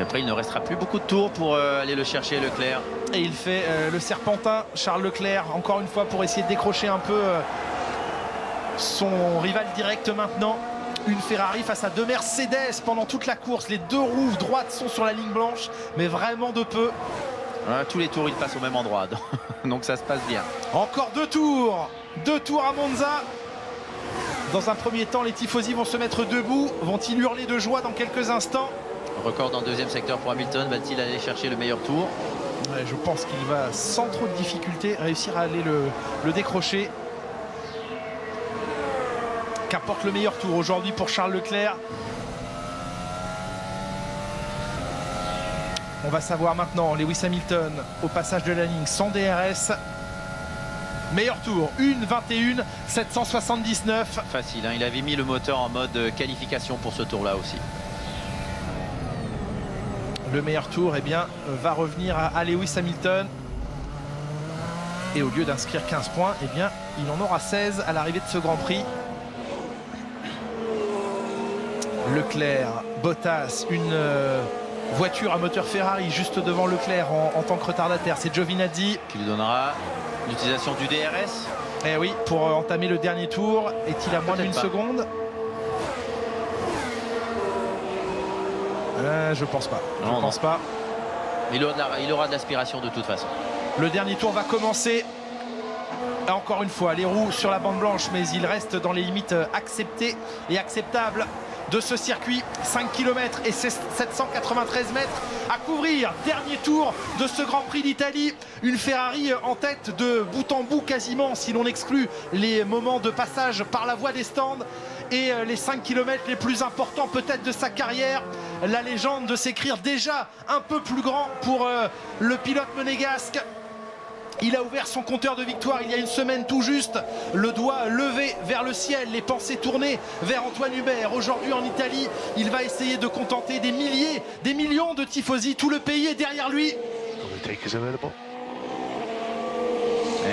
Après, il ne restera plus beaucoup de tours pour aller le chercher, Leclerc. Et il fait le serpentin, Charles Leclerc, encore une fois pour essayer de décrocher un peu son rival direct maintenant. Une Ferrari face à deux Mercedes pendant toute la course. Les deux roues droites sont sur la ligne blanche, mais vraiment de peu. Ouais, tous les tours, il passe au même endroit, donc ça se passe bien. Encore 2 tours. 2 tours à Monza. Dans un premier temps, les tifosi vont se mettre debout. Vont-ils hurler de joie dans quelques instants? Record dans le deuxième secteur pour Hamilton. Va-t-il aller chercher le meilleur tour? Ouais, je pense qu'il va sans trop de difficulté réussir à aller le décrocher. Qu'importe le meilleur tour aujourd'hui pour Charles Leclerc. On va savoir maintenant Lewis Hamilton au passage de la ligne sans DRS. Meilleur tour, 1:21.779. Facile, hein, il avait mis le moteur en mode qualification pour ce tour-là aussi. Le meilleur tour, eh bien, va revenir à Lewis Hamilton. Et au lieu d'inscrire 15 points, eh bien, il en aura 16 à l'arrivée de ce Grand Prix. Leclerc, Bottas, une voiture à moteur Ferrari juste devant Leclerc en tant que retardataire. C'est Giovinazzi qui lui donnera l'utilisation du DRS. Eh oui, pour entamer le dernier tour. Est-il à moins d'une seconde? Je pense pas. Je pense pas. Il aura de l'aspiration de toute façon. Le dernier tour va commencer. Encore une fois, les roues sur la bande blanche, mais il reste dans les limites acceptées et acceptables de ce circuit. 5 km et 793 mètres à couvrir. Dernier tour de ce Grand Prix d'Italie. Une Ferrari en tête de bout en bout quasiment, si l'on exclut les moments de passage par la voie des stands. Et les 5 km les plus importants peut-être de sa carrière. La légende de s'écrire déjà un peu plus grand pour le pilote monégasque. Il a ouvert son compteur de victoire il y a une semaine tout juste, le doigt levé vers le ciel, les pensées tournées vers Antoine Hubert. Aujourd'hui en Italie, il va essayer de contenter des milliers, des millions de tifosi. Tout le pays est derrière lui.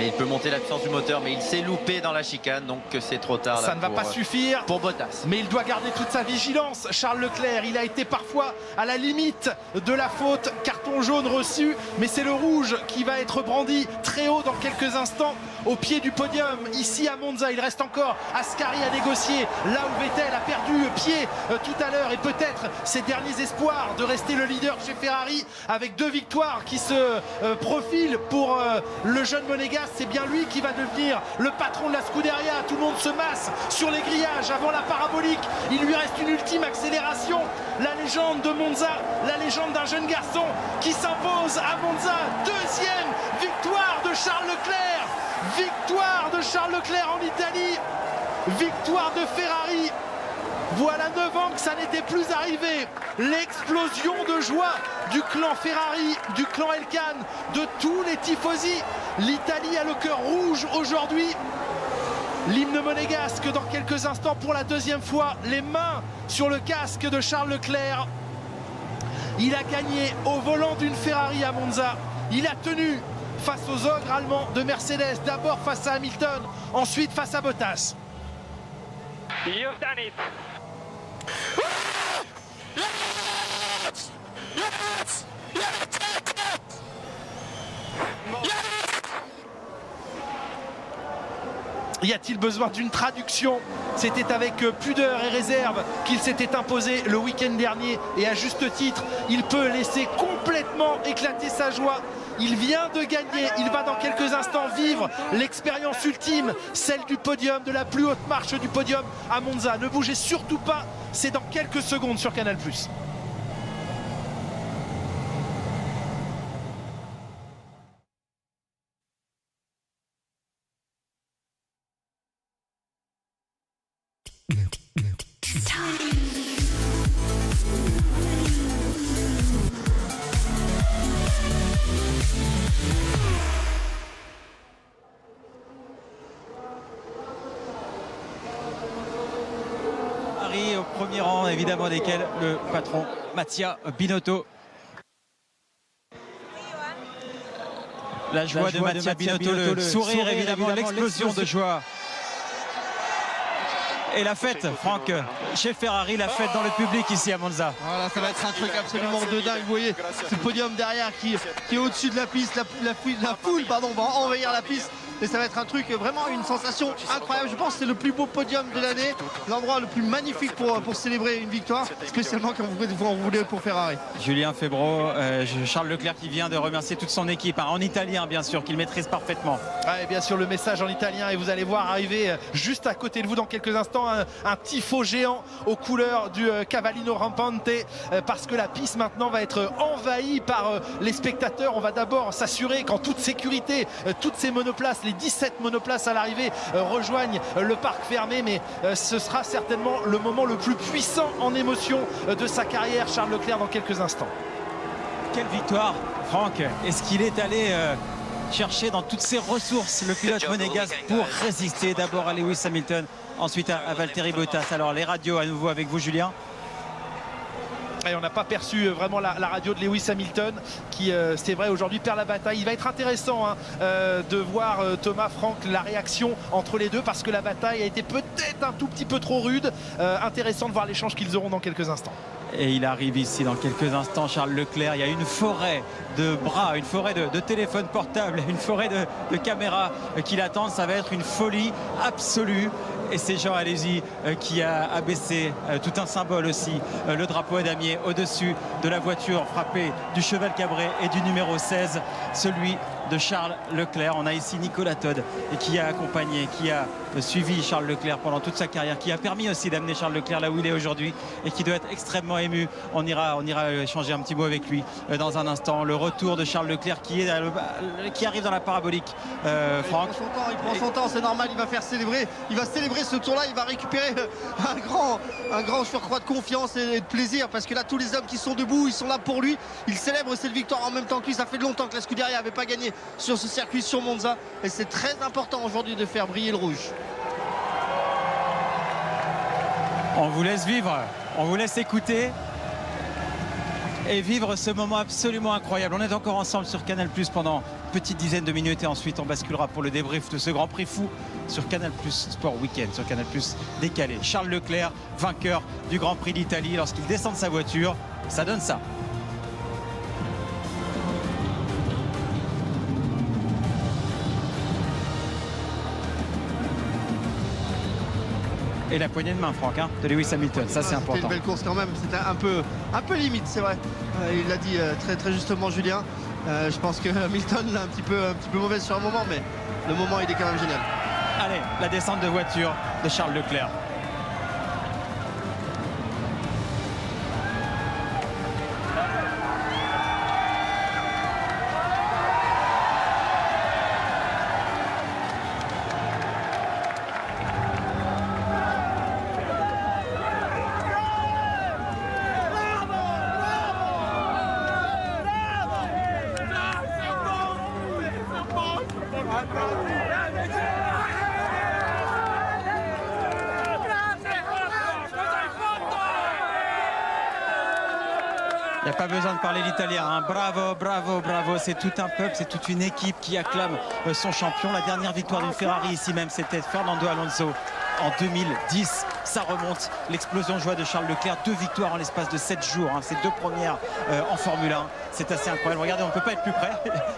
Il peut monter la puissance du moteur, mais il s'est loupé dans la chicane, donc c'est trop tard. Ça ne va pas suffire pour Bottas. Mais il doit garder toute sa vigilance. Charles Leclerc, il a été parfois à la limite de la faute. Carton jaune reçu, mais c'est le rouge qui va être brandi très haut dans quelques instants au pied du podium. Ici à Monza, il reste encore Ascari à négocier. Là où Vettel a perdu pied tout à l'heure et peut-être ses derniers espoirs de rester le leader chez Ferrari avec 2 victoires qui se profilent pour le jeune monégasque. C'est bien lui qui va devenir le patron de la Scuderia. Tout le monde se masse sur les grillages avant la parabolique. Il lui reste une ultime accélération. La légende de Monza, la légende d'un jeune garçon qui s'impose à Monza. 2e victoire de Charles Leclerc. Victoire de Charles Leclerc en Italie. Victoire de Ferrari. Voilà 9 ans que ça n'était plus arrivé. L'explosion de joie du clan Ferrari, du clan Elkann, de tous les tifosi. L'Italie a le cœur rouge aujourd'hui. L'hymne monégasque dans quelques instants pour la 2e fois. Les mains sur le casque de Charles Leclerc. Il a gagné au volant d'une Ferrari à Monza. Il a tenu face aux ogres allemands de Mercedes. D'abord face à Hamilton, ensuite face à Bottas. You've done it. Y a-t-il besoin d'une traduction? C'était avec pudeur et réserve qu'il s'était imposé le week-end dernier et à juste titre, il peut laisser complètement éclater sa joie. il vient de gagner, il va dans quelques instants vivre l'expérience ultime, celle du podium, de la plus haute marche du podium à Monza. Ne bougez surtout pas, c'est dans quelques secondes sur Canal+. Au premier rang, évidemment, desquels le patron Mattia Binotto. La joie de Mattia Binotto, le sourire, évidemment, l'explosion de joie. Et la fête, Franck, chez Ferrari, la fête dans le public ici à Monza. Voilà, ça va être un truc absolument de dingue. Vous voyez ce podium derrière qui est au-dessus de la piste. La foule va envahir la piste. Et ça va être un truc, vraiment une sensation incroyable. Je pense que c'est le plus beau podium de l'année, l'endroit le plus magnifique pour célébrer une victoire, spécialement quand vous en voulez pour Ferrari. Julien Febvre, Charles Leclerc qui vient de remercier toute son équipe, hein, en italien bien sûr, qu'il maîtrise parfaitement. Ouais, bien sûr, le message en italien, et vous allez voir arriver juste à côté de vous dans quelques instants un tifo géant aux couleurs du Cavallino Rampante, parce que la piste maintenant va être envahie par les spectateurs. On va d'abord s'assurer qu'en toute sécurité, toutes ces monoplaces, les 17 monoplaces à l'arrivée rejoignent le parc fermé, mais ce sera certainement le moment le plus puissant en émotion de sa carrière, Charles Leclerc, dans quelques instants. Quelle victoire, Franck. Est-ce qu'il est allé chercher dans toutes ses ressources le pilote monégasque pour résister d'abord à Lewis Hamilton, ensuite à Valtteri Bottas? Alors les radios à nouveau avec vous, Julien. Et on n'a pas perçu vraiment la radio de Lewis Hamilton qui, c'est vrai, aujourd'hui perd la bataille. Il va être intéressant de voir, Thomas, Franck, la réaction entre les deux, parce que la bataille a été peut-être un tout petit peu trop rude. Intéressant de voir l'échange qu'ils auront dans quelques instants. Et il arrive ici dans quelques instants, Charles Leclerc. Il y a une forêt de bras, une forêt de téléphones portables, une forêt de caméras qui l'attendent. Ça va être une folie absolue. Et c'est Jean Alesi qui a abaissé tout un symbole aussi, le drapeau à damier au-dessus de la voiture frappée du cheval cabré et du numéro 16, celui de Charles Leclerc. On a ici Nicolas Todd qui a accompagné, qui a suivi Charles Leclerc pendant toute sa carrière, qui a permis aussi d'amener Charles Leclerc là où il est aujourd'hui et qui doit être extrêmement ému. On ira échanger un petit mot avec lui dans un instant. Le retour de Charles Leclerc qui arrive dans la parabolique. Franck. Il prend son temps, c'est normal, il va célébrer ce tour-là, il va récupérer un grand surcroît de confiance et de plaisir, parce que là tous les hommes qui sont debout, ils sont là pour lui, ils célèbrent cette victoire en même temps que lui. Ça fait longtemps que la Scuderia n'avait pas gagné sur ce circuit, sur Monza, et c'est très important aujourd'hui de faire briller le rouge. On vous laisse vivre, on vous laisse écouter et vivre ce moment absolument incroyable. On est encore ensemble sur Canal+ pendant une petite dizaine de minutes et ensuite on basculera pour le débrief de ce Grand Prix fou sur Canal+ Sport Weekend, sur Canal+ décalé. Charles Leclerc, vainqueur du Grand Prix d'Italie, lorsqu'il descend de sa voiture, ça donne ça. Et la poignée de main, Franck, de Lewis Hamilton, ça c'est important. C'était une belle course quand même, c'était un peu limite, c'est vrai. Il l'a dit très justement, Julien. Je pense que Hamilton l'a un petit peu mauvaise sur un moment, mais le moment il est quand même génial. Allez, la descente de voiture de Charles Leclerc. Il n'y a pas besoin de parler l'italien, hein. Bravo, bravo, bravo. C'est tout un peuple, c'est toute une équipe qui acclame son champion. La dernière victoire d'une Ferrari ici même, c'était Fernando Alonso en 2010. ça remonte. L'explosion de joie de Charles Leclerc, 2 victoires en l'espace de 7 jours, hein. Ses 2 premières en Formule 1. C'est assez incroyable. Regardez, on ne peut pas être plus près.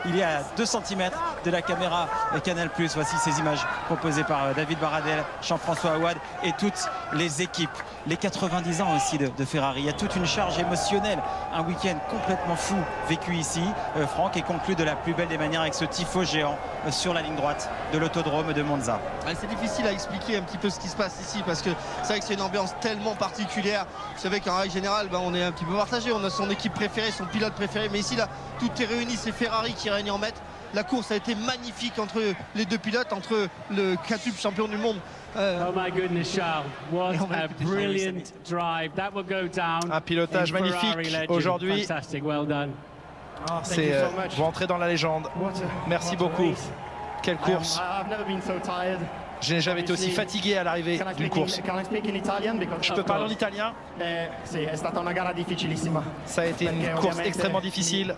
Il est à 2 cm de la caméra Canal+. Voici ces images composées par David Baradel, Jean-François Awad et toutes les équipes. Les 90 ans aussi de Ferrari. Il y a toute une charge émotionnelle. Un week-end complètement fou vécu ici, Franck, et conclu de la plus belle des manières avec ce tifo géant sur la ligne droite de l'autodrome de Monza. C'est difficile à expliquer un petit peu ce qui se passe ici parce que c'est vrai que c'est une ambiance tellement particulière. Vous savez qu'en règle générale, on est un petit peu partagé. On a son équipe préférée, son pilote préféré. Mais ici, là, tout est réuni. C'est Ferrari qui règne en maître. La course a été magnifique entre les 2 pilotes, entre le quintuple champion du monde. Oh my goodness, Charles, what a brilliant drive. That will go down. Un pilotage magnifique aujourd'hui. Fantastic, well done. C'est vous entrez dans la légende. Merci beaucoup. Quelle course. Je n'ai jamais été aussi fatigué à l'arrivée d'une course. Je peux parler en italien. Ça a été une course extrêmement difficile.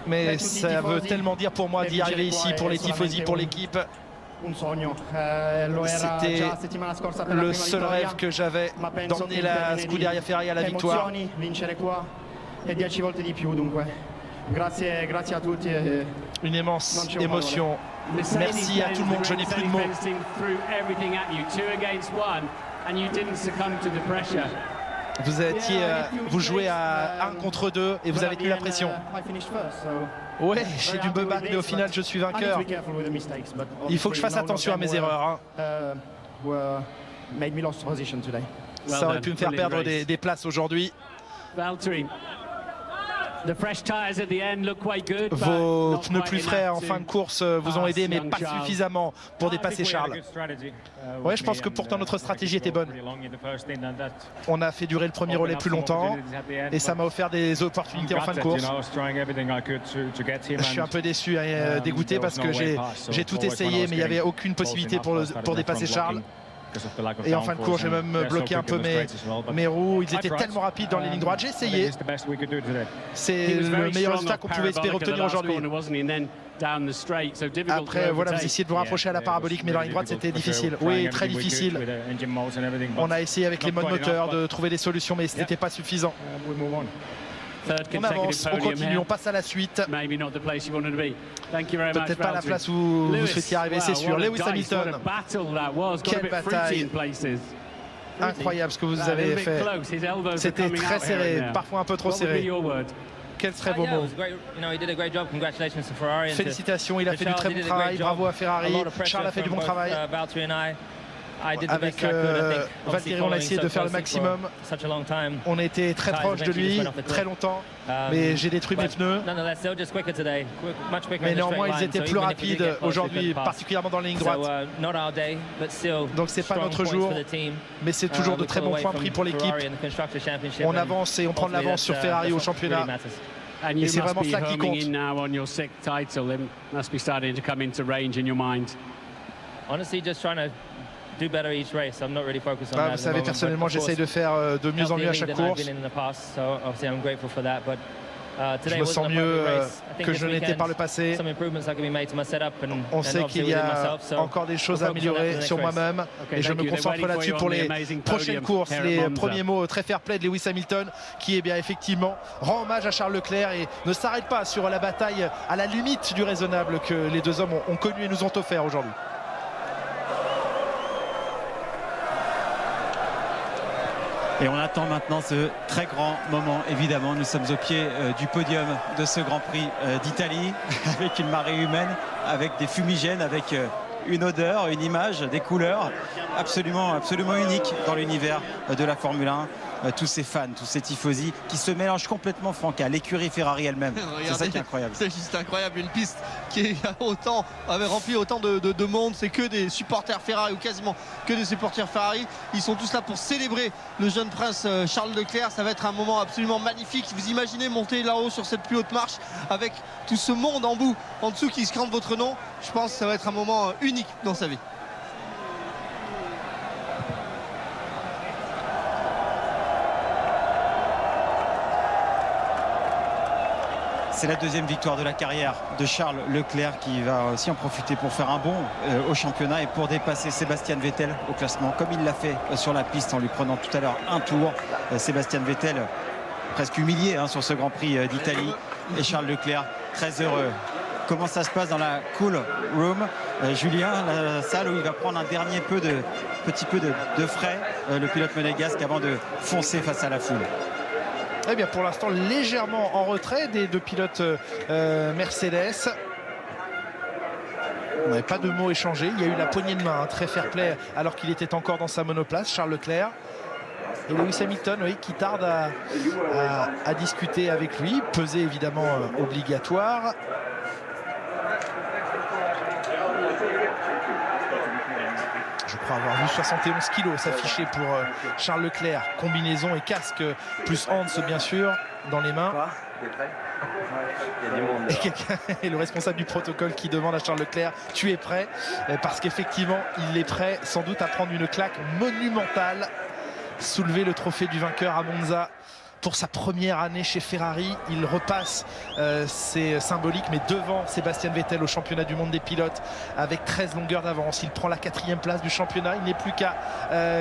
Mais ça veut tellement dire pour moi d'y arriver ici, pour les tifosi, pour l'équipe. C'était le seul rêve que j'avais, d'emmener la Scuderia Ferrari à la victoire. Une immense émotion. Merci à tout le monde, je n'ai plus de mots. Vous jouez à 1 contre 2 et vous avez tenu la pression. Ouais, j'ai dû me battre, mais au final je suis vainqueur. Il faut que je fasse attention à mes erreurs, hein. Ça aurait pu me faire perdre des places aujourd'hui. Vos pneus plus frais en fin de course vous ont aidé, mais pas suffisamment pour dépasser Charles. Ouais, je pense que pourtant notre stratégie était bonne. On a fait durer le premier relais plus longtemps et ça m'a offert des opportunités en fin de course. Je suis un peu déçu, dégoûté parce que j'ai tout essayé, mais il n'y avait aucune possibilité pour dépasser Charles. Et en fin de course, j'ai même bloqué un peu mes roues. Ils étaient tellement rapides dans les lignes droites. J'ai essayé. C'est le meilleur résultat qu'on pouvait espérer obtenir aujourd'hui. Après, voilà, vous essayez de vous rapprocher à la parabolique, mais dans la ligne droite, c'était difficile. Oui, très difficile. On a essayé avec les modes moteurs de trouver des solutions, mais ce n'était pas suffisant. On avance, on continue, on passe à la suite. Peut-être pas la place où vous souhaitiez arriver, c'est sûr. Lewis Hamilton, quelle bataille. Incroyable ce que vous avez fait. C'était très serré, parfois un peu trop serré. Quel très beau mot. Félicitations, il a fait du très bon travail. Bravo à Ferrari. Charles a fait du bon travail. Avec Valtteri, on a essayé de faire le maximum. On a été très proche de lui, très longtemps, mais j'ai détruit mes pneus. Mais néanmoins, ils étaient plus rapides aujourd'hui, particulièrement dans la ligne droite. Donc c'est pas notre jour, mais c'est toujours de très bons points pris pour l'équipe. On avance et on prend de l'avance sur Ferrari au championnat. Et c'est vraiment ça qui compte. Vous savez, personnellement, j'essaye de faire de mieux en mieux à chaque course. Je me sens mieux que je n'étais par le passé. On sait qu'il y a encore des choses à améliorer sur moi-même et je me concentre là-dessus pour les prochaines courses. Les premiers mots très fair-play de Lewis Hamilton qui, eh bien, effectivement, rend hommage à Charles Leclerc et ne s'arrête pas sur la bataille à la limite du raisonnable que les deux hommes ont connu et nous ont offert aujourd'hui. Et on attend maintenant ce très grand moment, évidemment. Nous sommes au pied du podium de ce Grand Prix d'Italie, avec une marée humaine, avec des fumigènes, avec une odeur, une image, des couleurs absolument uniques dans l'univers de la Formule 1. Tous ces fans, tous ces tifosi qui se mélangent complètement, Franck, à l'écurie Ferrari elle-même. C'est ça qui est incroyable. C'est juste incroyable, une piste qui avait rempli autant de monde. C'est que des supporters Ferrari, ou quasiment que des supporters Ferrari. Ils sont tous là pour célébrer le jeune prince Charles Leclerc. Ça va être un moment absolument magnifique. Vous imaginez monter là-haut sur cette plus haute marche avec tout ce monde en dessous qui scande votre nom. Je pense que ça va être un moment unique dans sa vie. C'est la deuxième victoire de la carrière de Charles Leclerc qui va aussi en profiter pour faire un bond au championnat et pour dépasser Sébastien Vettel au classement, comme il l'a fait sur la piste en lui prenant tout à l'heure un tour. Sébastien Vettel presque humilié sur ce Grand Prix d'Italie, et Charles Leclerc très heureux. Comment ça se passe dans la cool room, Julien, la salle où il va prendre un dernier petit peu de frais, le pilote monégasque, avant de foncer face à la foule? Eh bien, pour l'instant, légèrement en retrait des deux pilotes Mercedes. On n'avait pas de mots échangés. Il y a eu la poignée de main, très fair play, alors qu'il était encore dans sa monoplace, Charles Leclerc. Et Lewis Hamilton, oui, qui tarde à discuter avec lui. Pesée évidemment obligatoire. Je crois avoir vu 71 kilos s'afficher pour Charles Leclerc. Combinaison et casque, plus Hans bien sûr, dans les mains. Et le responsable du protocole qui demande à Charles Leclerc: tu es prêt? Parce qu'effectivement, il est prêt sans doute à prendre une claque monumentale. Soulever le trophée du vainqueur à Monza pour sa première année chez Ferrari. Il repasse, c'est symbolique, mais devant Sébastien Vettel au championnat du monde des pilotes avec 13 longueurs d'avance. Il prend la 4e place du championnat. Il n'est plus qu'à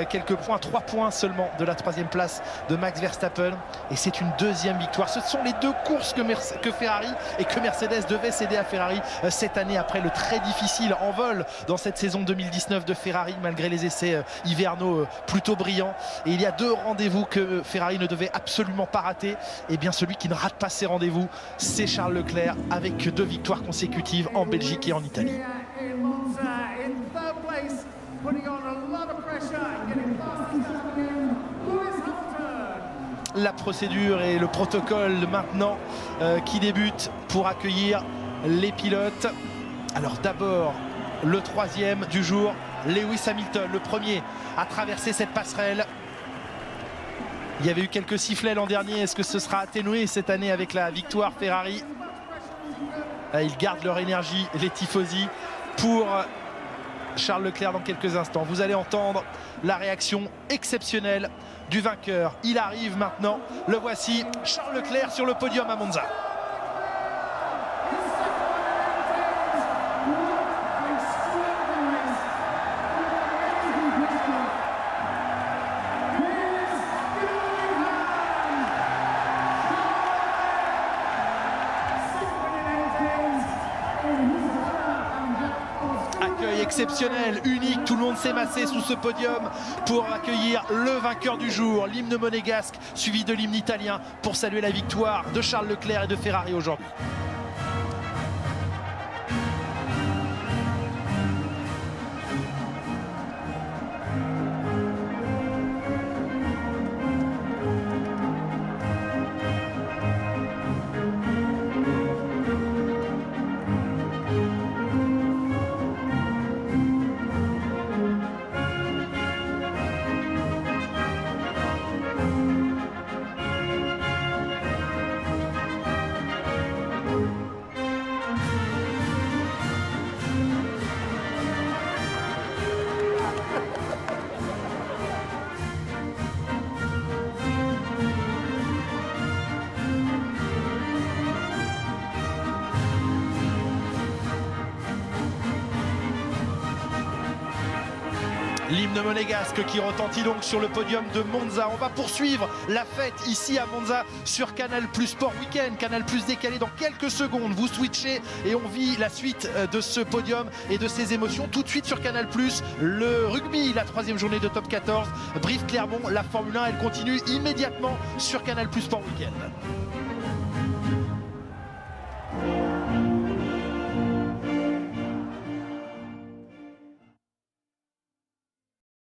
quelques points, 3 points seulement de la 3e place de Max Verstappen. Et c'est une deuxième victoire. Ce sont les deux courses que Ferrari et que Mercedes devaient céder à Ferrari cette année, après le très difficile envol dans cette saison 2019 de Ferrari, malgré les essais hivernaux plutôt brillants. Et il y a 2 rendez-vous que Ferrari ne devait absolument pas rater. Et bien celui qui ne rate pas ses rendez-vous, c'est Charles Leclerc, avec 2 victoires consécutives en Belgique et en Italie. La procédure et le protocole maintenant qui débute pour accueillir les pilotes. Alors d'abord le 3e du jour, Lewis Hamilton, le premier à traverser cette passerelle. Il y avait eu quelques sifflets l'an dernier. Est-ce que ce sera atténué cette année avec la victoire Ferrari? Ils gardent leur énergie, les tifosi, pour Charles Leclerc dans quelques instants. Vous allez entendre la réaction exceptionnelle du vainqueur. Il arrive maintenant. Le voici, Charles Leclerc sur le podium à Monza. Exceptionnel, unique, tout le monde s'est massé sous ce podium pour accueillir le vainqueur du jour, l'hymne monégasque suivi de l'hymne italien, pour saluer la victoire de Charles Leclerc et de Ferrari aujourd'hui. L'hymne monégasque qui retentit donc sur le podium de Monza. On va poursuivre la fête ici à Monza sur Canal+ Sport Weekend. Canal+ décalé dans quelques secondes. Vous switchez et on vit la suite de ce podium et de ses émotions tout de suite sur Canal+. Le rugby, la 3e journée de Top 14. Brive Clermont, la Formule 1, elle continue immédiatement sur Canal+ Sport Weekend.